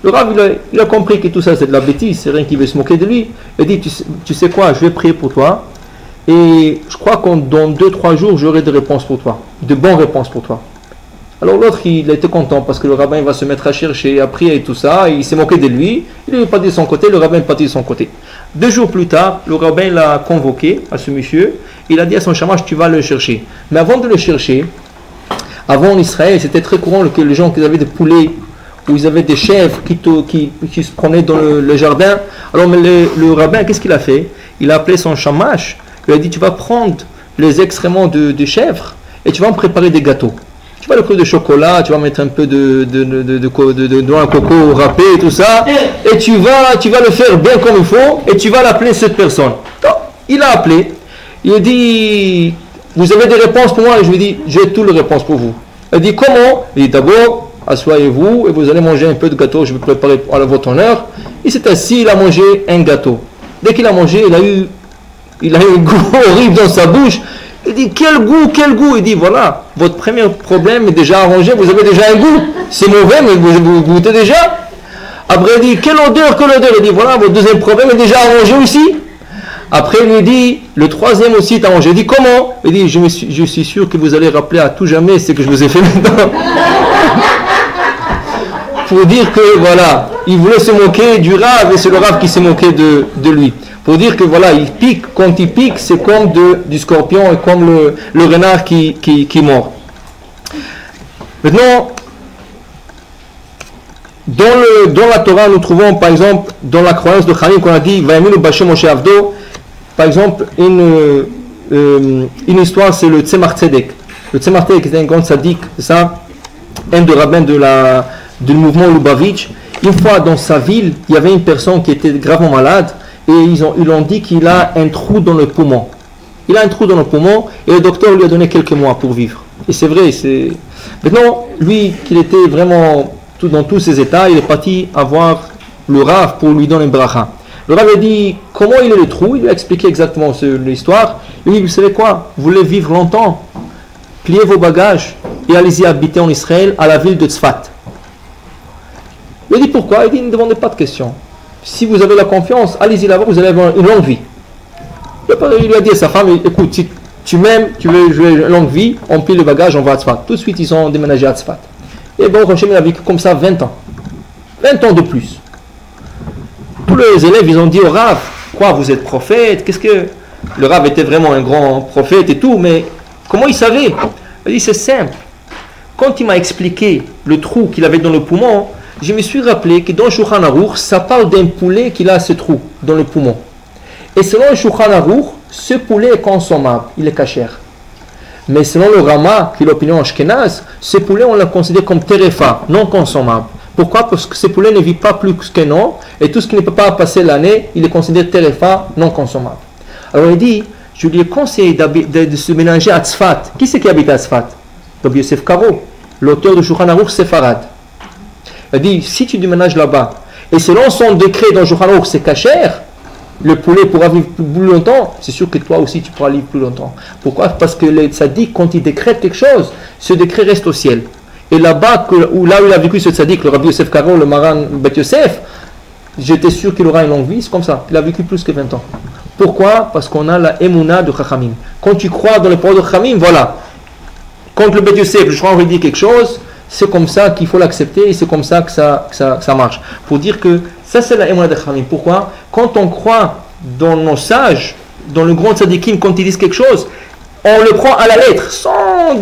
Le Rav, il a compris que tout ça, c'est de la bêtise, c'est rien qui veut se moquer de lui. Il dit, tu sais quoi, je vais prier pour toi. Et je crois que dans 2-3 jours, j'aurai des réponses pour toi, de bonnes réponses pour toi. Alors l'autre, il a été content parce que le rabbin va se mettre à chercher, à prier et tout ça. Il s'est moqué de lui. Il n'est pas de son côté, le rabbin n'est pas de son côté. 2 jours plus tard, le rabbin l'a convoqué à ce monsieur. Il a dit à son chamash, tu vas le chercher. Mais avant de le chercher, avant en Israël, c'était très courant que les gens qui avaient des poulets ou ils avaient des chèvres qui se promenaient dans le jardin. Alors mais le rabbin, qu'est-ce qu'il a fait? Il a appelé son chamash. Il a dit, tu vas prendre les excréments de chèvres et tu vas me préparer des gâteaux. Tu vas le prendre de chocolat, tu vas mettre un peu de noix à coco râpé et tout ça, et tu vas le faire bien comme il faut, et tu vas l'appeler cette personne. Donc, il a appelé, il a dit, vous avez des réponses pour moi? Et je lui ai dit, j'ai toutes les réponses pour vous. Il a dit, comment? Il dit, d'abord, asseyez-vous, et vous allez manger un peu de gâteau, je vais préparer à votre honneur. Il s'est assis, il a mangé un gâteau. Dès qu'il a mangé, il a eu un goût horrible dans sa bouche. Il dit, quel goût? Il dit, voilà, votre premier problème est déjà arrangé, vous avez déjà un goût. C'est mauvais, mais vous goûtez déjà. Après, il dit, quelle odeur? Il dit, voilà, votre deuxième problème est déjà arrangé aussi. Après, il lui dit, le troisième aussi est arrangé. Il dit, comment? Il dit, je suis sûr que vous allez rappeler à tout jamais ce que je vous ai fait maintenant. Pour dire que, voilà, il voulait se moquer du rave, et c'est le rave qui s'est moqué de lui. Pour dire que voilà, il pique, quand il pique, c'est comme du scorpion et comme le renard qui mord. Maintenant, dans la Torah, nous trouvons par exemple, dans la croyance de Chaim, qu'on a dit, Vayaminu Bashem Moshe Avdo, par exemple, une histoire, c'est le Tzemar Tzedek. Le Tzemar Tzedek était un grand sadique, c'est ça, un des rabbins du mouvement Lubavitch. Une fois dans sa ville, il y avait une personne qui était gravement malade. Et ils ont dit qu'il a un trou dans le poumon. Il a un trou dans le poumon et le docteur lui a donné quelques mois pour vivre. Et c'est vrai, Maintenant, lui, qu'il était vraiment dans tous ses états, il est parti avoir le Rav pour lui donner un bracha. Le Rav a dit, comment il est le trou? Il lui a expliqué exactement l'histoire. Il lui dit, vous savez quoi? Vous voulez vivre longtemps? Pliez vos bagages et allez-y habiter en Israël, à la ville de Tzfat. Il a dit, pourquoi? Il dit, ne demandez pas de questions. Si vous avez la confiance, allez-y là-bas, vous allez avoir une longue vie. Il lui a dit à sa femme, écoute, si tu m'aimes, tu veux jouer une longue vie, on plie le bagage, on va à Tzfat. Tout de suite, ils ont déménagé à Tzfat. Et bon, Hachem, il a vécu comme ça 20 ans. 20 ans de plus. Tous les élèves, ils ont dit au Rav, quoi, vous êtes prophète? Qu'est-ce que... Le Rav était vraiment un grand prophète et tout, mais comment il savait? Il a dit, c'est simple. Quand il m'a expliqué le trou qu'il avait dans le poumon, je me suis rappelé que dans le Shulchan Aruch, ça parle d'un poulet qui a ce trou dans le poumon. Et selon le Shulchan Aruch, ce poulet est consommable, il est kasher. Mais selon le Rama, qui est l'opinion ashkénaze, ce poulet on le considère comme terefa, non consommable. Pourquoi? Parce que ce poulet ne vit pas plus qu'un an, et tout ce qui ne peut pas passer l'année, il est considéré terefa, non consommable. Alors il dit, je lui ai conseillé de se mélanger à Tzfat. Qui c'est qui habite à Tzfat? Rabbi Yosef Karo, l'auteur du Shulchan Aruch Sefarad. Il dit, si tu déménages là-bas, et selon son décret dans le Shulchan Aruch c'est kasher, le poulet pourra vivre plus longtemps, c'est sûr que toi aussi tu pourras vivre plus longtemps. Pourquoi? Parce que le tzaddik, quand il décrète quelque chose, ce décret reste au ciel. Et là-bas, là où il a vécu ce tzaddik, le Rabbi Yosef Karo, le Maran Bet Yosef, j'étais sûr qu'il aura une longue vie, c'est comme ça. Il a vécu plus que 20 ans. Pourquoi? Parce qu'on a la émouna de Chachamim. Quand tu crois dans les paroles de Chachamim, voilà. Quand le Bet Yosef, le Shran dit quelque chose, c'est comme ça qu'il faut l'accepter et c'est comme ça que ça marche. Pour dire que ça c'est la émouna de Chachamim. Pourquoi? Quand on croit dans nos sages, dans le grand tzadikim, quand ils disent quelque chose, on le prend à la lettre, sans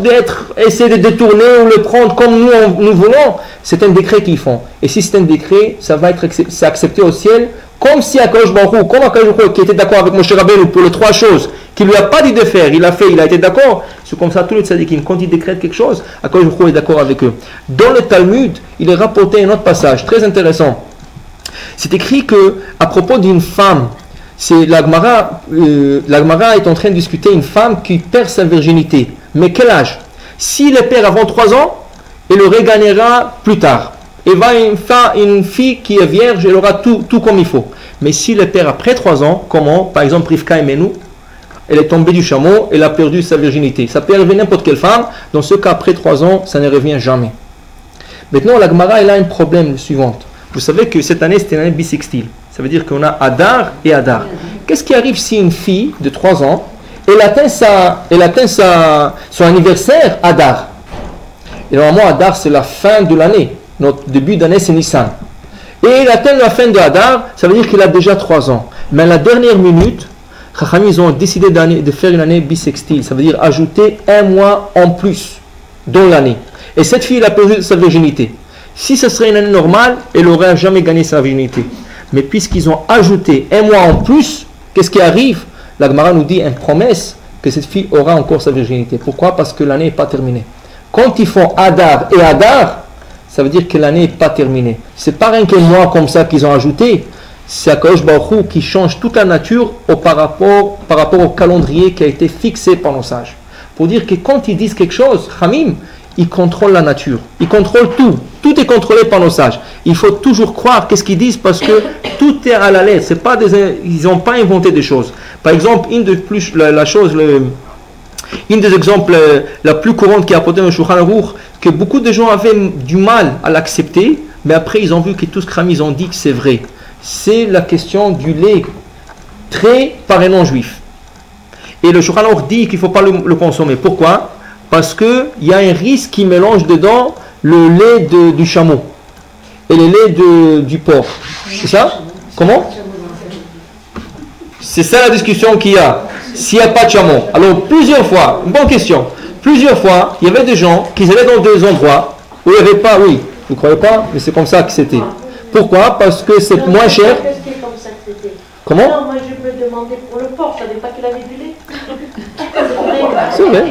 essayer de détourner ou le prendre comme nous voulons. C'est un décret qu'ils font. Et si c'est un décret, ça va être accepté au ciel, comme si Akadosh Baruch Hu, comme Akadosh Baruch Hu qui était d'accord avec Moshe Rabbeinu pour les 3 choses qu'il lui a pas dit de faire, il a fait, il a été d'accord. C'est comme ça tous les tzadikim, quand ils décrètent quelque chose, Akadosh Baruch Hu est d'accord avec eux. Dans le Talmud, il est rapporté un autre passage très intéressant. C'est écrit que à propos d'une femme, c'est la Gemara est en train de discuter une femme qui perd sa virginité. Mais quel âge? S'il le perd avant 3 ans, elle le regagnera plus tard. Et va une fille qui est vierge, elle aura tout comme il faut. Mais s'il le perd après 3 ans, comment? Par exemple, Rivka et Menou, elle est tombée du chameau, elle a perdu sa virginité. Ça peut arriver n'importe quelle femme. Dans ce cas, après 3 ans, ça ne revient jamais. Maintenant, la Gemara, elle a un problème suivant. Vous savez que cette année, c'était une année bissextile. Ça veut dire qu'on a Adar et Adar. Qu'est-ce qui arrive si une fille de 3 ans, elle atteint son anniversaire Adar? Et normalement, Adar, c'est la fin de l'année. Notre début d'année, c'est Nissan. Et elle atteint la fin de Adar, ça veut dire qu'il a déjà 3 ans. Mais à la dernière minute, Chachamim, ils ont décidé de faire une année bissextile. Ça veut dire ajouter 1 mois en plus dans l'année. Et cette fille, elle a perdu sa virginité. Si ce serait une année normale, elle n'aurait jamais gagné sa virginité. Mais puisqu'ils ont ajouté 1 mois en plus, qu'est-ce qui arrive? La Gemara nous dit une promesse que cette fille aura encore sa virginité. Pourquoi? Parce que l'année n'est pas terminée. Quand ils font Adar et Adar, ça veut dire que l'année n'est pas terminée. C'est pas rien qu'un mois comme ça qu'ils ont ajouté. C'est Akadosh Baruch Hu qui change toute la nature par rapport au calendrier qui a été fixé par nos sages. Pour dire que quand ils disent quelque chose, Hamim, ils contrôlent la nature. Ils contrôlent tout. Tout est contrôlé par nos sages. Il faut toujours croire qu'est-ce qu'ils disent parce que tout est à la lettre. Ils n'ont pas inventé des choses. Par exemple, une des exemples la plus courante qui est apportée dans le Shulchan Aruch, que beaucoup de gens avaient du mal à l'accepter, mais après ils ont vu que tout ce que ils ont dit que c'est vrai. C'est la question du lait trait par un non-juif. Et le Shulchan Aruch dit qu'il ne faut pas le consommer. Pourquoi? Parce qu'il y a un risque qui mélange dedans le lait du chameau et le lait du porc. C'est ça? Comment? C'est ça la discussion qu'il y a. S'il n'y a pas de chameau. Alors plusieurs fois, une bonne question. Plusieurs fois, il y avait des gens qui allaient dans des endroits où il n'y avait pas, oui, vous ne croyez pas, mais c'est comme ça que c'était. Pourquoi? Parce que c'est moins cher. Comment? Non, moi je me demandais pour le porc, je ne savais pas qu'il avait du lait. C'est vrai.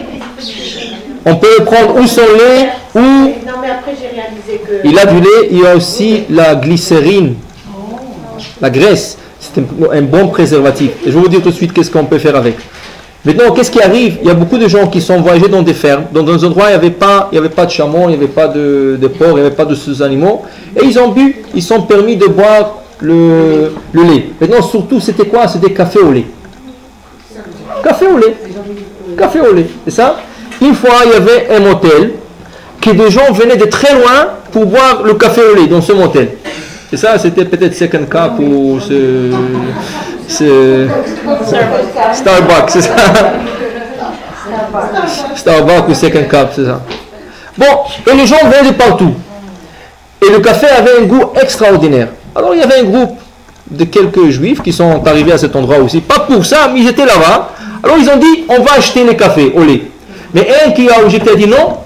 On peut le prendre ou son lait ou... Non mais après j'ai réalisé que... Il a du lait, il y a aussi la glycérine, la graisse. C'est un bon préservatif. Et je vais vous dire tout de suite qu'est-ce qu'on peut faire avec. Maintenant, qu'est-ce qui arrive? Il y a beaucoup de gens qui sont voyagés dans des fermes, dans des endroits où il n'y avait pas de chameau, il n'y avait pas de porc, il n'y avait pas de ces animaux. Et ils ont bu, ils sont permis de boire le lait. Maintenant, surtout, c'était quoi? C'était café au lait. Café au lait. Café au lait. C'est ça? Une fois, il y avait un motel que des gens venaient de très loin pour boire le café au lait dans ce motel. Et ça, c'était peut-être Second Cup ou Starbucks, c'est ça? Starbucks ou Second Cup, c'est ça. Bon, et les gens venaient de partout. Et le café avait un goût extraordinaire. Alors il y avait un groupe de quelques juifs qui sont arrivés à cet endroit aussi. Pas pour ça, mais ils étaient là-bas. Alors ils ont dit, on va acheter les cafés au lait. Mais un qui a objecté a dit non,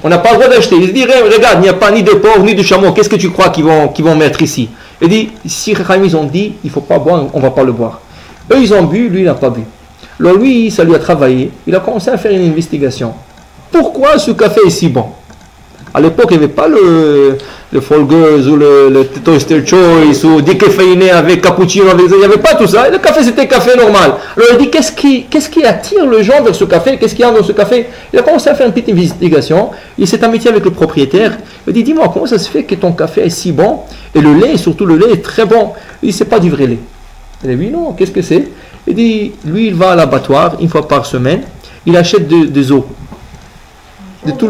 On n'a pas le droit d'acheter. Il dit, regarde, il n'y a pas ni de porc, ni de chameau. Qu'est-ce que tu crois qu'ils vont mettre ici? Il dit, si ils ont dit, il ne faut pas boire, on ne va pas le boire. Eux, ils ont bu, lui, il n'a pas bu. Alors lui, ça lui a travaillé. Il a commencé à faire une investigation. Pourquoi ce café est si bon? À l'époque, il n'y avait pas le Folgers ou le Toaster Choice ou décaféiné avec cappuccino. Il n'y avait pas tout ça. Le café, c'était café normal. Alors il dit, qu'est-ce qui attire les gens vers ce café? Qu'est-ce qu'il y a dans ce café? Il a commencé à faire une petite investigation. Il s'est amitié avec le propriétaire. Il dit, dis-moi, comment ça se fait que ton café est si bon? Et le lait, surtout le lait, est très bon. Il dit, c'est pas du vrai lait. Il dit, oui, non, qu'est-ce que c'est? Il dit, lui, il va à l'abattoir une fois par semaine. Il achète des os. De tout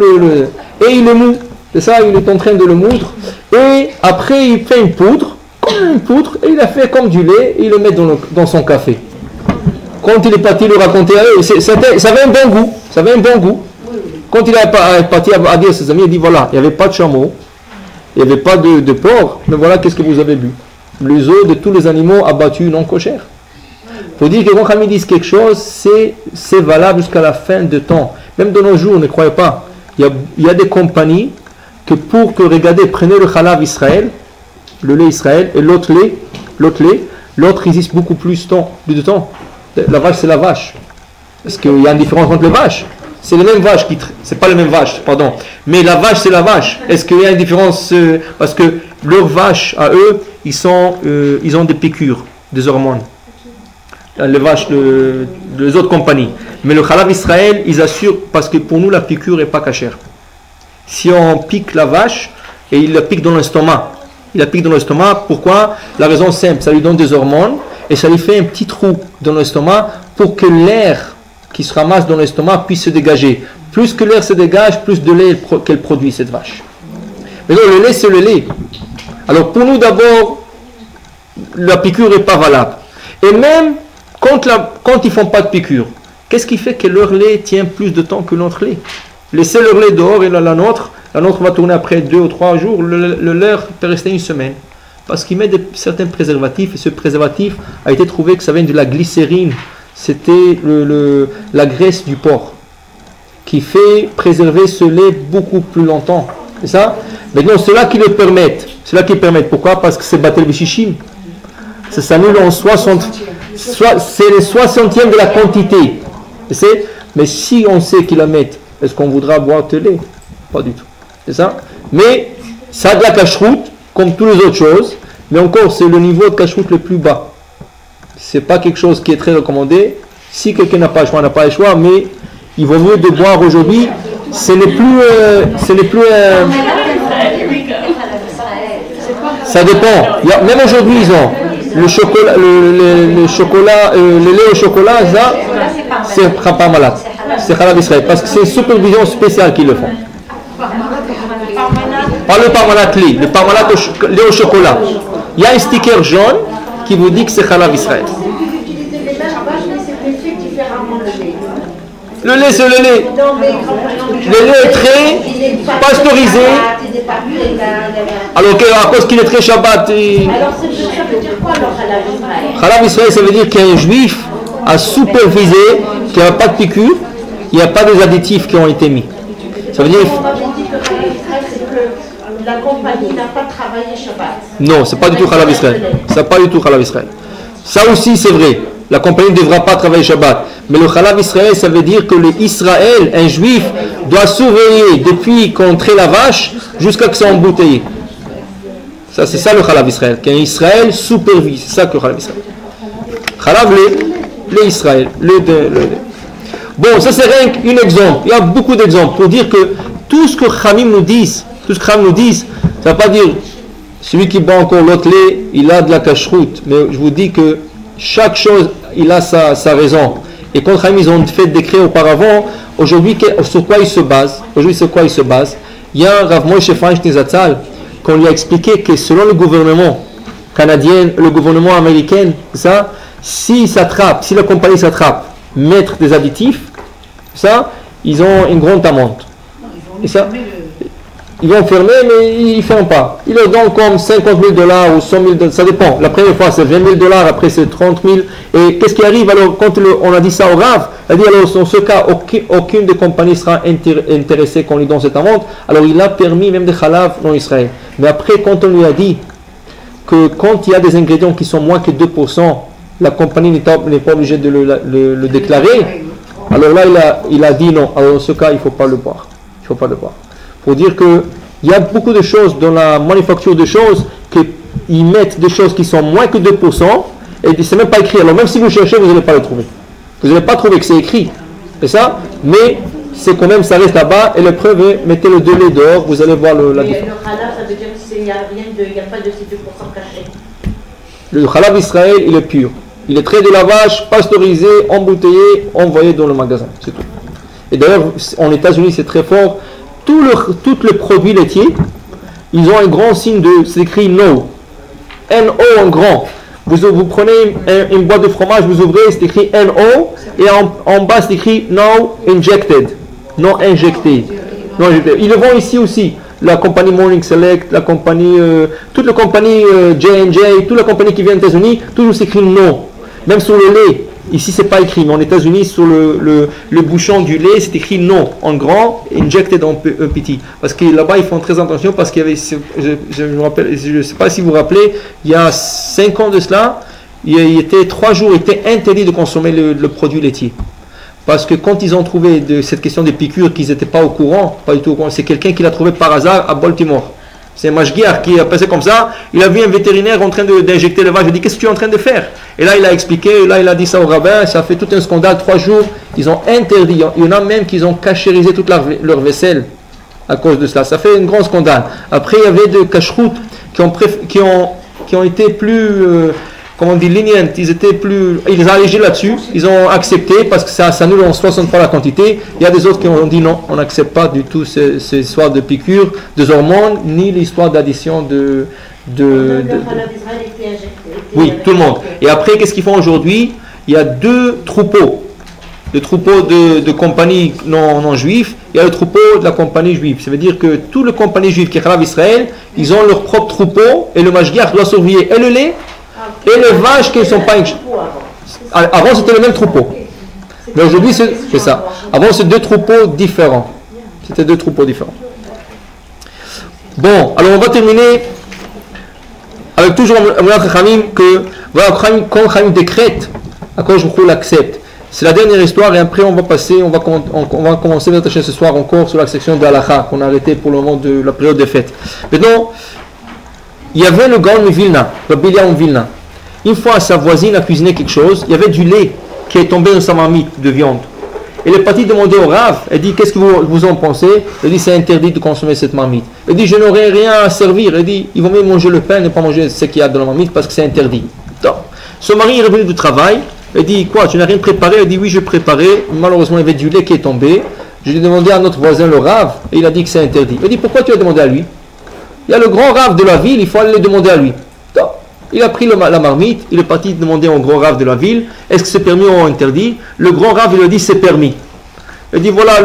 et il le moud. C'est ça, il est en train de le moudre. Et après, il fait une poudre, et il a fait comme du lait, et il le met dans son café. Quand il est parti le raconter à eux, ça avait un bon goût. Ça avait un bon goût. Quand il est parti à dire à ses amis, il dit voilà, il n'y avait pas de chameau, il n'y avait pas de porc, mais voilà qu'est-ce que vous avez bu. Les os de tous les animaux abattus non cochers. Il faut dire que quand ils disent quelque chose, c'est valable jusqu'à la fin de temps. Même de nos jours, ne croyez pas. Il y a des compagnies que pour que, regardez, prenez le halav Israël, le lait Israël, et l'autre résiste beaucoup plus de temps. La vache, c'est la vache. Parce qu'il y a une différence entre les vaches. C'est les mêmes vaches c'est pas les mêmes vaches, pardon. Mais la vache, c'est la vache. Est-ce qu'il y a une différence parce que leurs vaches, à eux, ils ont des piqûres, des hormones. Les vaches, les autres compagnies. Mais le halav Israël, ils assurent, parce que pour nous, la piqûre n'est pas cachère. Si on pique la vache, et il la pique dans l'estomac. Pourquoi? La raison simple, ça lui donne des hormones, et ça lui fait un petit trou dans l'estomac, pour que l'air qui se ramasse dans l'estomac puisse se dégager. Plus que l'air se dégage, plus de lait qu'elle produit, cette vache. Mais non, le lait, c'est le lait. Alors pour nous, d'abord, la piqûre n'est pas valable. Et même, quand ils ne font pas de piqûre, qu'est-ce qui fait que leur lait tient plus de temps que notre lait? Laissez leur lait dehors et la nôtre va tourner après 2 ou 3 jours, le leur peut rester une semaine. Parce qu'ils mettent certains préservatifs, et ce préservatif a été trouvé que ça vient de la glycérine. C'était la graisse du porc qui fait préserver ce lait beaucoup plus longtemps. C'est ça? Maintenant, ceux-là qui le permettent. Pourquoi? Parce que c'est Batel Bishishim. Ça s'annule en 60. C'est le 60e de la quantité. Mais si on sait qu'ils la mettent, est-ce qu'on voudra boire de lait? Pas du tout. C'est ça? Mais ça a de la cacheroute, comme toutes les autres choses. Mais encore, c'est le niveau de cacheroute le plus bas. C'est pas quelque chose qui est très recommandé. Si quelqu'un n'a pas le choix, n'a pas le choix. Mais il vaut mieux de boire aujourd'hui. Ce n'est plus ça dépend. Même aujourd'hui, ils ont le chocolat, le lait au chocolat, ça, c'est pas malade. C'est halav Israël. Parce que c'est une supervision spéciale qu'ils le font. Pas le parmalat lait, le parmalat lait au chocolat. Il y a un sticker jaune qui vous dit que c'est halav Israël. Le lait, c'est le lait. Le lait est très pasteurisé. Alors à cause qu'il est très Shabbat. Alors ça veut dire quoi alors halav Israël? Halav Israël, ça veut dire qu'un juif a supervisé qu'il n'y a pas de piqûre, il n'y a pas des additifs qui ont été mis. Ça veut dire. On va dire que halav Israël, c'est que la compagnie n'a pas travaillé Shabbat. Non, c'est pas du tout halav Israël. C'est pas du tout halav Israël. Ça aussi, c'est vrai. La compagnie ne devra pas travailler Shabbat. Mais le halav Israël, ça veut dire que l'Israël, un juif, doit surveiller depuis qu'on traite la vache jusqu'à ce que c'est embouteillé. Ça, c'est ça le halav Israël. Qu'un Israël supervise. C'est ça que le halav Israël. Halav, le Israël. Bon, ça c'est rien qu'un exemple. Il y a beaucoup d'exemples pour dire que tout ce que Khamim nous disent, ça ne va pas dire celui qui boit encore l'autre lait, il a de la cacheroute. Mais je vous dis que chaque chose, il a sa raison. Et quand ils ont fait des décrets auparavant, aujourd'hui, sur quoi ils se basent? Il y a un Rav Moshe Feinstein Zatzal qu'on lui a expliqué que selon le gouvernement canadien, le gouvernement américain, ça, si la compagnie s'attrape, mettre des additifs, ça, ils ont une grande amende. Et ça, Ils vont fermer, mais ils ne ferment pas. Ils leur donnent comme 50 000 $ ou 100 000 $, ça dépend. La première fois, c'est 20 000 $, après c'est 30 000. Et qu'est-ce qui arrive alors quand on a dit ça au Rav? Il a dit alors, dans ce cas, aucune des compagnies sera intéressée qu'on lui donne cette amende. Alors il a permis même des Khalav dans Israël. Mais après, quand on lui a dit que quand il y a des ingrédients qui sont moins que 2%, la compagnie n'est pas obligée de le déclarer. Alors là, il a dit non. Alors dans ce cas, il ne faut pas le boire. Il ne faut pas le boire. Pour dire qu'il y a beaucoup de choses dans la manufacture de choses qu'ils mettent des choses qui sont moins que 2% et c'est même pas écrit. Alors même si vous cherchez, vous n'allez pas le trouver. Vous n'allez pas trouver que c'est écrit. C'est ça? Mais c'est quand même, ça reste là-bas et le preuve est, mettez le 2 lait dehors, vous allez voir la différence. Le halal, ça veut dire qu'il n'y a pas de ces 2% cachés. Le halal Israël, il est pur. Il est trait de la vache, pasteurisé, embouteillé, envoyé dans le magasin. C'est tout. Et d'ailleurs, en États-Unis, c'est très fort. Tous les produits laitiers, ils ont un grand signe c'est écrit No. N-O en grand. Vous prenez une boîte de fromage, vous ouvrez, c'est écrit N-O, et en bas, c'est écrit No Injected. Non injecté. Non injecté. Ils le vendent ici aussi. La compagnie Morning Select, la compagnie, toute la compagnie J&J, toute la compagnie qui vient des États-Unis, toujours c'est écrit non. Même sur le lait, ici c'est pas écrit, mais en États-Unis sur le bouchon du lait c'est écrit non en grand, injected en petit. Parce que là-bas ils font très attention parce qu'il y avait, je me rappelle, je ne sais pas si vous vous rappelez, il y a 5 ans de cela, il était 3 jours, il était interdit de consommer le produit laitier. Parce que quand ils ont trouvé cette question des piqûres, qu'ils n'étaient pas au courant, pas du tout au courant, c'est quelqu'un qui l'a trouvé par hasard à Baltimore. C'est un mashgiach qui a passé comme ça, il a vu un vétérinaire en train d'injecter le vache, il a dit qu'est-ce que tu es en train de faire? Et là il a expliqué, là il a dit ça au rabbin, ça a fait tout un scandale, 3 jours, ils ont interdit, il y en a même qui ont cachérisé toute leur vaisselle à cause de cela, ça fait un grand scandale. Après il y avait des cacheroutes qui ont été plus, comment on dit, lenient, ils ont allégé là-dessus, ils ont accepté parce que ça annule en 60 fois la quantité. Il y a des autres qui ont dit non, on n'accepte pas du tout ces histoires de piqûres, des hormones, ni l'histoire d'addition Oui, tout le monde. Et après, qu'est-ce qu'ils font aujourd'hui? Il y a 2 troupeaux. Le troupeau de compagnies non juives, il y a le troupeau de la compagnie juive. Ça veut dire que toutes les compagnies juives qui Khalav Israël, ils ont leur propre troupeau et le mashgiach doit surveiller et le lait et les vaches qui ne sont pas... Avant c'était le même troupeau. Mais aujourd'hui c'est ça. Avant c'est 2 troupeaux différents. C'était 2 troupeaux différents. Bon, alors on va terminer avec toujours Amoulak Chachamim que voilà, quand Chachamim décrète, à quoi je l'accepte. C'est la dernière histoire et après on va commencer notre chaîne ce soir encore sur la section de Halakha qu'on a arrêté pour le moment de la période des fêtes. Maintenant, il y avait le Gaon de Vilna, Rabbi Eliyahu de Vilna. Une fois, sa voisine a cuisiné quelque chose, il y avait du lait qui est tombé dans sa marmite de viande. Elle est partie demander au Rav, elle dit qu'est-ce que vous en pensez? Elle dit c'est interdit de consommer cette marmite. Elle dit je n'aurai rien à servir. Elle dit il vaut mieux manger le pain et ne pas manger ce qu'il y a dans la marmite parce que c'est interdit. Donc, son mari est revenu du travail, elle dit quoi, tu n'as rien préparé? Elle dit oui, je préparais, malheureusement il y avait du lait qui est tombé. Je lui ai demandé à notre voisin le Rav et il a dit que c'est interdit. Elle dit pourquoi tu as demandé à lui? Il y a le grand Rav de la ville, il faut aller le demander à lui. Donc, il a pris la marmite, il est parti demander au grand Rav de la ville, est-ce que c'est permis ou interdit? Le grand Rav il lui a dit c'est permis. Il dit voilà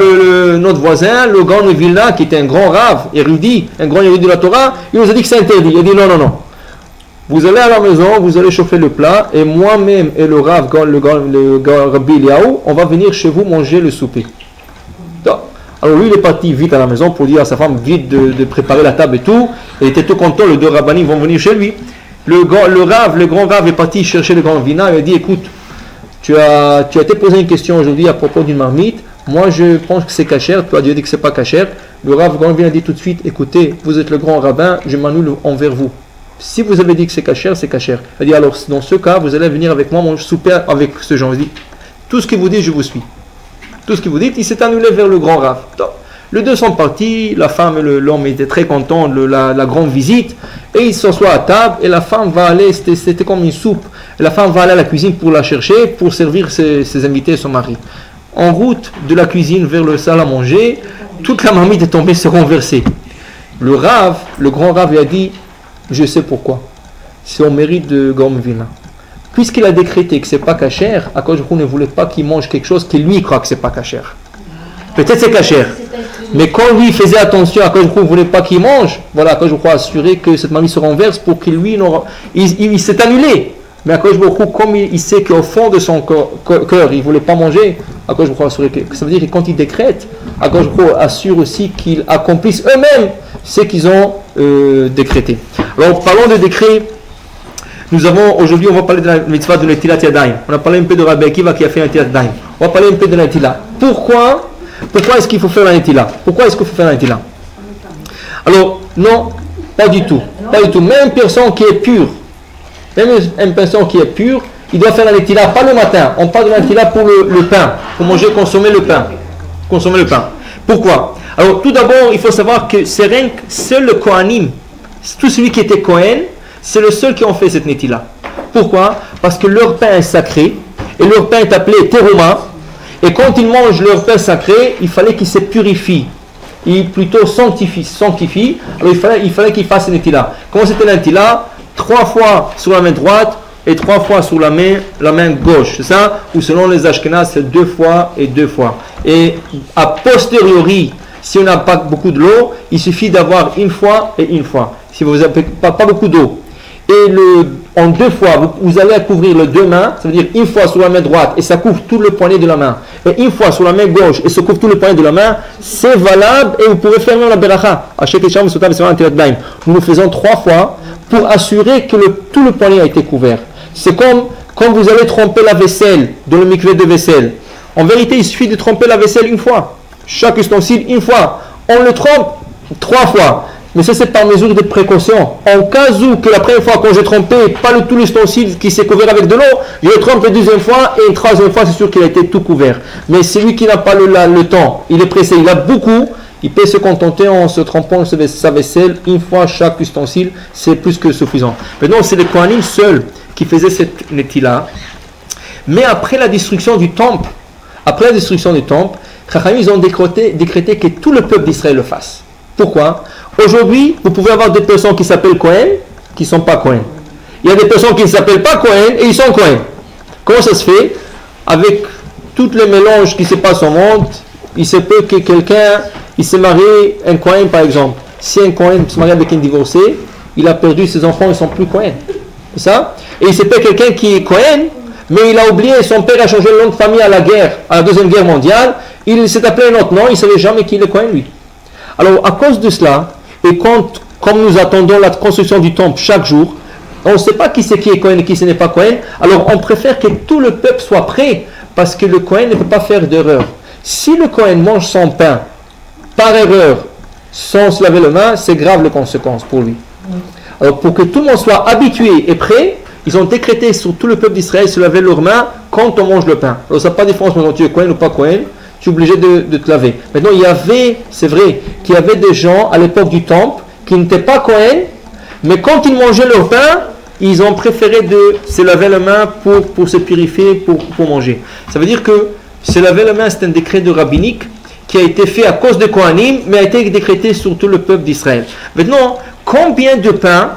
notre voisin, le Gaon de Vilna, qui était un grand Rav, érudit, un grand érudit de la Torah, il nous a dit que c'est interdit. Il dit non. Vous allez à la maison, vous allez chauffer le plat, et moi-même et le Rav, le Rabbi Eliyahu, on va venir chez vous manger le souper. Donc, alors lui il est parti vite à la maison pour dire à sa femme vite de préparer la table et tout. Il était tout content, les 2 rabbinim vont venir chez lui. Le grand Rav est parti chercher le grand Vina, il a dit écoute, tu as été posé une question aujourd'hui à propos d'une marmite. Moi je pense que c'est cachère, tu as dit que c'est pas cachère. Le Rav Grand Vina a dit tout de suite écoutez, vous êtes le grand rabbin, je m'annule envers vous. Si vous avez dit que c'est cachère, c'est cachère. Il a dit alors dans ce cas, vous allez venir avec moi manger souper avec ce genre. Il dit tout ce que vous dites, je vous suis. Tout ce que vous dites, il s'est annulé vers le grand Rav. Donc, les 2 sont partis, la femme et l'homme étaient très contents de la grande visite, et ils s'assoient à table, et la femme va aller, c'était comme une soupe, la femme va aller à la cuisine pour la chercher, pour servir ses invités et son mari. En route de la cuisine vers le salle à manger, toute la marmite est tombée, s'est renversée. Le grand Rav, lui a dit, je sais pourquoi, c'est au mérite de Gaon Vilna. Puisqu'il a décrété que c'est pas cachère, à cause de ne voulait pas qu'il mange quelque chose qui lui croit que c'est pas cachère. Peut-être c'est cachère. Mais quand lui faisait attention à quoi je ne voulais pas qu'il mange, voilà, quand je crois assurer que cette mamie se renverse pour qu'il lui, il s'est annulé. Mais à cause de comme il sait qu'au fond de son cœur, il ne voulait pas manger, à cause de assurer que ça veut dire que quand il décrète, à cause de assure aussi qu'ils accomplissent eux-mêmes ce qu'ils ont décrété. Alors parlons de décret. Nous avons aujourd'hui, on va parler de la mitzvah de Netilat Yadayim. On a parlé un peu de Rabbi Akiva qui a fait un Netilat Yadayim. On va parler un peu de la Netilat. Pourquoi est-ce qu'il faut faire la Netilat? Pourquoi est-ce qu'il faut faire la Netilat? Alors, non, pas du tout. Pas du tout. Même une personne qui est pure, il doit faire la Netilat, pas le matin. On parle de la Netilat pour le pain, pour manger, consommer le pain. Pourquoi? Alors, tout d'abord, il faut savoir que c'est rien que seul le Kohanim, tout celui qui était Kohen, c'est le seul qui ont fait cette Netilat. Pourquoi? Parce que leur pain est sacré, et leur pain est appelé Teruma, et quand ils mangent leur pain sacré, il fallait qu'ils se purifient. Ils plutôt sanctifient. Alors il fallait qu'ils fassent une Netilat. Comment c'était la Netilat? 3 fois sur la main droite et 3 fois sur la main gauche. C'est ça? Ou selon les Ashkenaz, c'est 2 fois et 2 fois. Et a posteriori, si on n'a pas beaucoup de l'eau, il suffit d'avoir 1 fois et 1 fois. Si vous n'avez pas beaucoup d'eau. Et en 2 fois, vous allez couvrir les 2 mains, ça veut dire 1 fois sur la main droite et ça couvre tout le poignet de la main. Et 1 fois sur la main gauche et ça couvre tout le poignet de la main, c'est valable et vous pouvez faire même la beracha. Nous le faisons 3 fois pour assurer que tout le poignet a été couvert. C'est comme quand vous allez tremper la vaisselle dans le mikvé de vaisselle. En vérité, il suffit de tremper la vaisselle 1 fois. Chaque ustensile 1 fois. On le trempe 3 fois. Mais ça, c'est par mesure de précaution. En cas où, que la première fois, quand j'ai trompé, pas tout l'ustensile qui s'est couvert avec de l'eau, je le trompe une 2e fois et une 3e fois, c'est sûr qu'il a été tout couvert. Mais celui qui n'a pas le temps, il est pressé, il a beaucoup, il peut se contenter en se trempant sa vaisselle 1 fois chaque ustensile, c'est plus que suffisant. Maintenant, c'est les Kohanim seuls qui faisaient cette Netilat. Mais après la destruction du temple, Chachamim, ils ont décrété que tout le peuple d'Israël le fasse. Pourquoi? Aujourd'hui, vous pouvez avoir des personnes qui s'appellent Kohen, qui ne sont pas Kohen. Il y a des personnes qui ne s'appellent pas Kohen et ils sont Kohen. Comment ça se fait? Avec tous les mélanges qui se passent au monde, il se peut que quelqu'un, il s'est marié, un Kohen par exemple. Si un Kohen se marie avec une divorcée, il a perdu ses enfants, ils ne sont plus Kohen. C'est ça? Et il se peut quelqu'un qui est Kohen, mais il a oublié, son père a changé le nom de famille à la guerre, à la 2e guerre mondiale, il s'est appelé un autre nom, il ne savait jamais qui est Kohen lui. Alors, à cause de cela, et comme nous attendons la construction du temple chaque jour, on ne sait pas qui c'est qui est Kohen et qui ce n'est pas Kohen, alors on préfère que tout le peuple soit prêt, parce que le Kohen ne peut pas faire d'erreur. Si le Kohen mange son pain par erreur, sans se laver les mains, c'est grave les conséquences pour lui. Alors, pour que tout le monde soit habitué et prêt, ils ont décrété sur tout le peuple d'Israël de se laver leurs mains quand on mange le pain. Alors, ça n'a pas de différence quand tu es Kohen ou pas Kohen. Tu es obligé de te laver. Maintenant, c'est vrai, qu'il y avait des gens à l'époque du temple qui n'étaient pas Kohen, mais quand ils mangeaient leur pain, ils ont préféré de se laver les mains pour se purifier, pour manger. Ça veut dire que se laver les mains, c'est un décret de rabbinique qui a été fait à cause de Kohanim, mais a été décrété sur tout le peuple d'Israël. Maintenant, combien de pain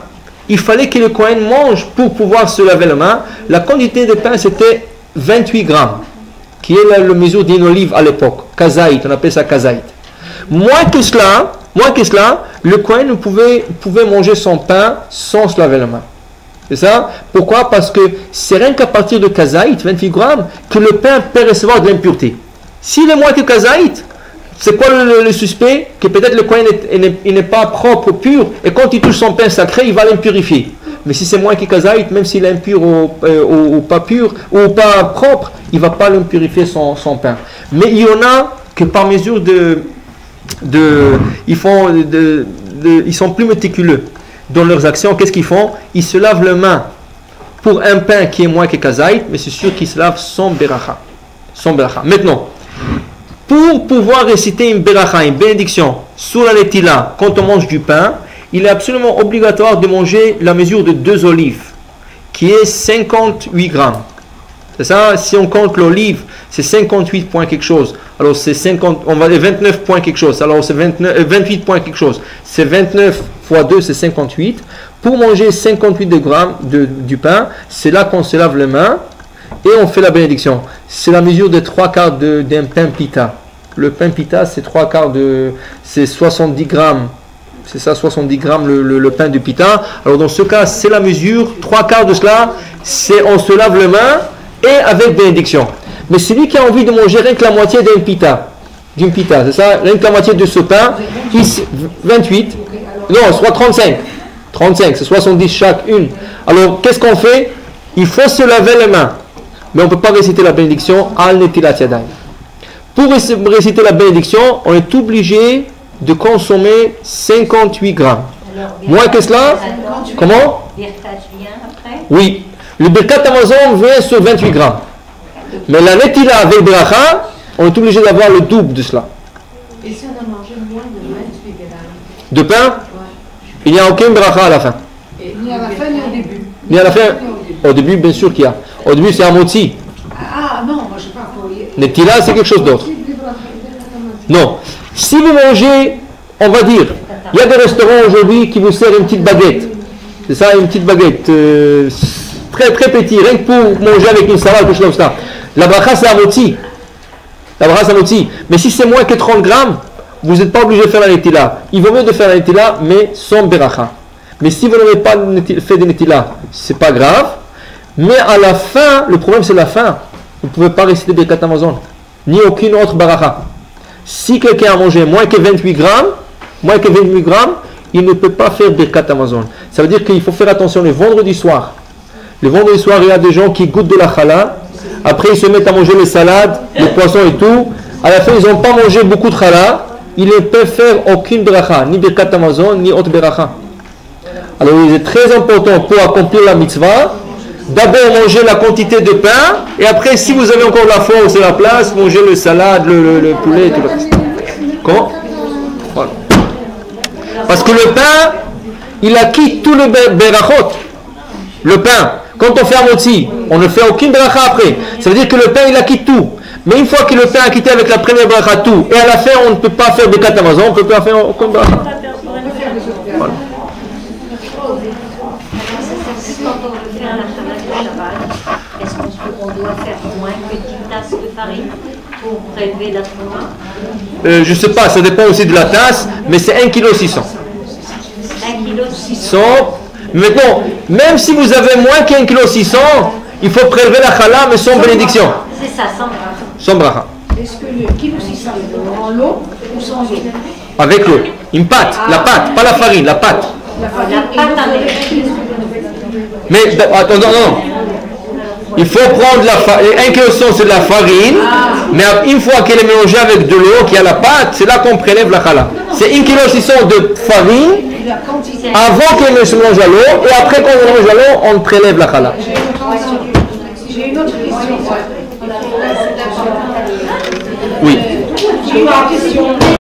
il fallait que le Kohen mange pour pouvoir se laver les mains? La quantité de pain, c'était 28 grammes. Qui est la mesure d'une olive à l'époque, kazaït, on appelle ça kazaït. Moins que cela, le Kohen pouvait manger son pain sans se laver la main. C'est ça? Pourquoi? Parce que c'est rien qu'à partir de kazaït, 28 grammes, que le pain peut recevoir de l'impureté. S'il est moins que kazaït, c'est quoi le suspect? Que peut-être le Kohen n'est pas propre, pur, et quand il touche son pain sacré, il va l'impurifier. Mais si c'est moins que kazaït, même s'il est impur ou pas pur, ou pas propre, il ne va pas l'impurifier son pain. Mais il y en a que par mesure ils sont plus méticuleux dans leurs actions. Qu'est-ce qu'ils font? Ils se lavent les mains pour un pain qui est moins que kazaït, mais c'est sûr qu'ils se lavent sans beracha. Maintenant, pour pouvoir réciter une beracha, une bénédiction sur la Netilat quand on mange du pain, il est absolument obligatoire de manger la mesure de 2 olives, qui est 58 grammes. C'est ça? Si on compte l'olive, c'est 58 points quelque chose. Alors c'est 29 points quelque chose. Alors c'est 28 points quelque chose. C'est 29 fois 2, c'est 58. Pour manger 58 grammes du pain, c'est là qu'on se lave les mains et on fait la bénédiction. C'est la mesure de 3/4 d'un pain pita. Le pain pita, c'est 3/4 de... c'est 70 grammes. C'est ça, 70 grammes le pain de pita. Alors dans ce cas, c'est la mesure. 3/4 de cela, c'est on se lave les mains et avec bénédiction. Mais celui qui a envie de manger rien que la moitié d'une pita, c'est ça, rien que la moitié de ce pain, 28, non, soit 35. 35, c'est 70 chacune. Alors, qu'est-ce qu'on fait? Il faut se laver les mains. Mais on ne peut pas réciter la bénédiction al netilat yadayim. Pour réciter la bénédiction, on est obligé de consommer 58 grammes. Moins que cela, comment? Oui, le Birkat Hamazon vient sur 28 grammes. Mais la netila avec bracha, on est obligé d'avoir le double de cela. Et si on a mangé moins de 28 grammes de pain, il n'y a aucun bracha à la fin. Ni à la fin ni au début. Ni à la fin. Au début, bien sûr qu'il y a. Au début, c'est un moti. Ah non, moi je parle pour... Netila, c'est quelque chose d'autre. Non. Si vous mangez, on va dire, il y a des restaurants aujourd'hui qui vous servent une petite baguette. C'est ça, une petite baguette. Très très petit, rien que pour manger avec une salade, quelque chose comme ça. La bracha, c'est un moti. La bracha, c'est un moti. Mais si c'est moins que 30 grammes, vous n'êtes pas obligé de faire la netila. Il vaut mieux de faire la netila, mais sans beracha. Mais si vous n'avez pas fait de netila, c'est pas grave. Mais à la fin, le problème c'est la fin. Vous ne pouvez pas réciter Birkat Hamazon, ni aucune autre baracha. Si quelqu'un a mangé moins que 28 grammes, il ne peut pas faire Birkat Hamazon. Ça veut dire qu'il faut faire attention le vendredi soir. Le vendredi soir, il y a des gens qui goûtent de la challah. Après, ils se mettent à manger les salades, les poissons et tout. À la fin, ils n'ont pas mangé beaucoup de challah. Ils ne peuvent faire aucune bracha, ni Birkat Hamazon, ni autre bracha. Alors, il est très important pour accomplir la mitzvah, d'abord manger la quantité de pain, et après, si vous avez encore la foi ou c'est la place, manger le salade, le poulet, tout le reste. Comment? Voilà. Parce que le pain, il acquitte tout le berachot. Le pain, quand on fait un motzi, on ne fait aucune bracha après. Ça veut dire que le pain, il acquitte tout. Mais une fois que le pain a quitté avec la première bracha tout, et à la fin, on ne peut pas faire des Birkat Hamazon, on ne peut pas faire aucune bracha. Voilà. Quand on veut faire la challah du Shabbat, est-ce qu'on doit faire moins que 10 tasses de farine pour prélever la trouma? Je ne sais pas, ça dépend aussi de la tasse, mais c'est 1,6 kg. 1,6 kg. Maintenant, même si vous avez moins qu'1,6 kg, il faut prélever la challah, mais sans bénédiction. C'est ça, sans bracha. Sans bracha. Est-ce que le kilo 600 est en l'eau ou sans eau? Avec l'eau. Une pâte, la pâte, pas la farine, la pâte. La farine La pâte avec. Mais attends, non. Il faut prendre la farine. 1,6 kg c'est de la farine, mais une fois qu'elle est mélangée avec de l'eau, qu'il y a la pâte, c'est là qu'on prélève la challah. C'est 1,6 kg de farine avant qu'elle ne se mélange à l'eau, et après qu'on mélange à l'eau, on prélève la challah. J'ai une autre question. Oui. J'ai une question.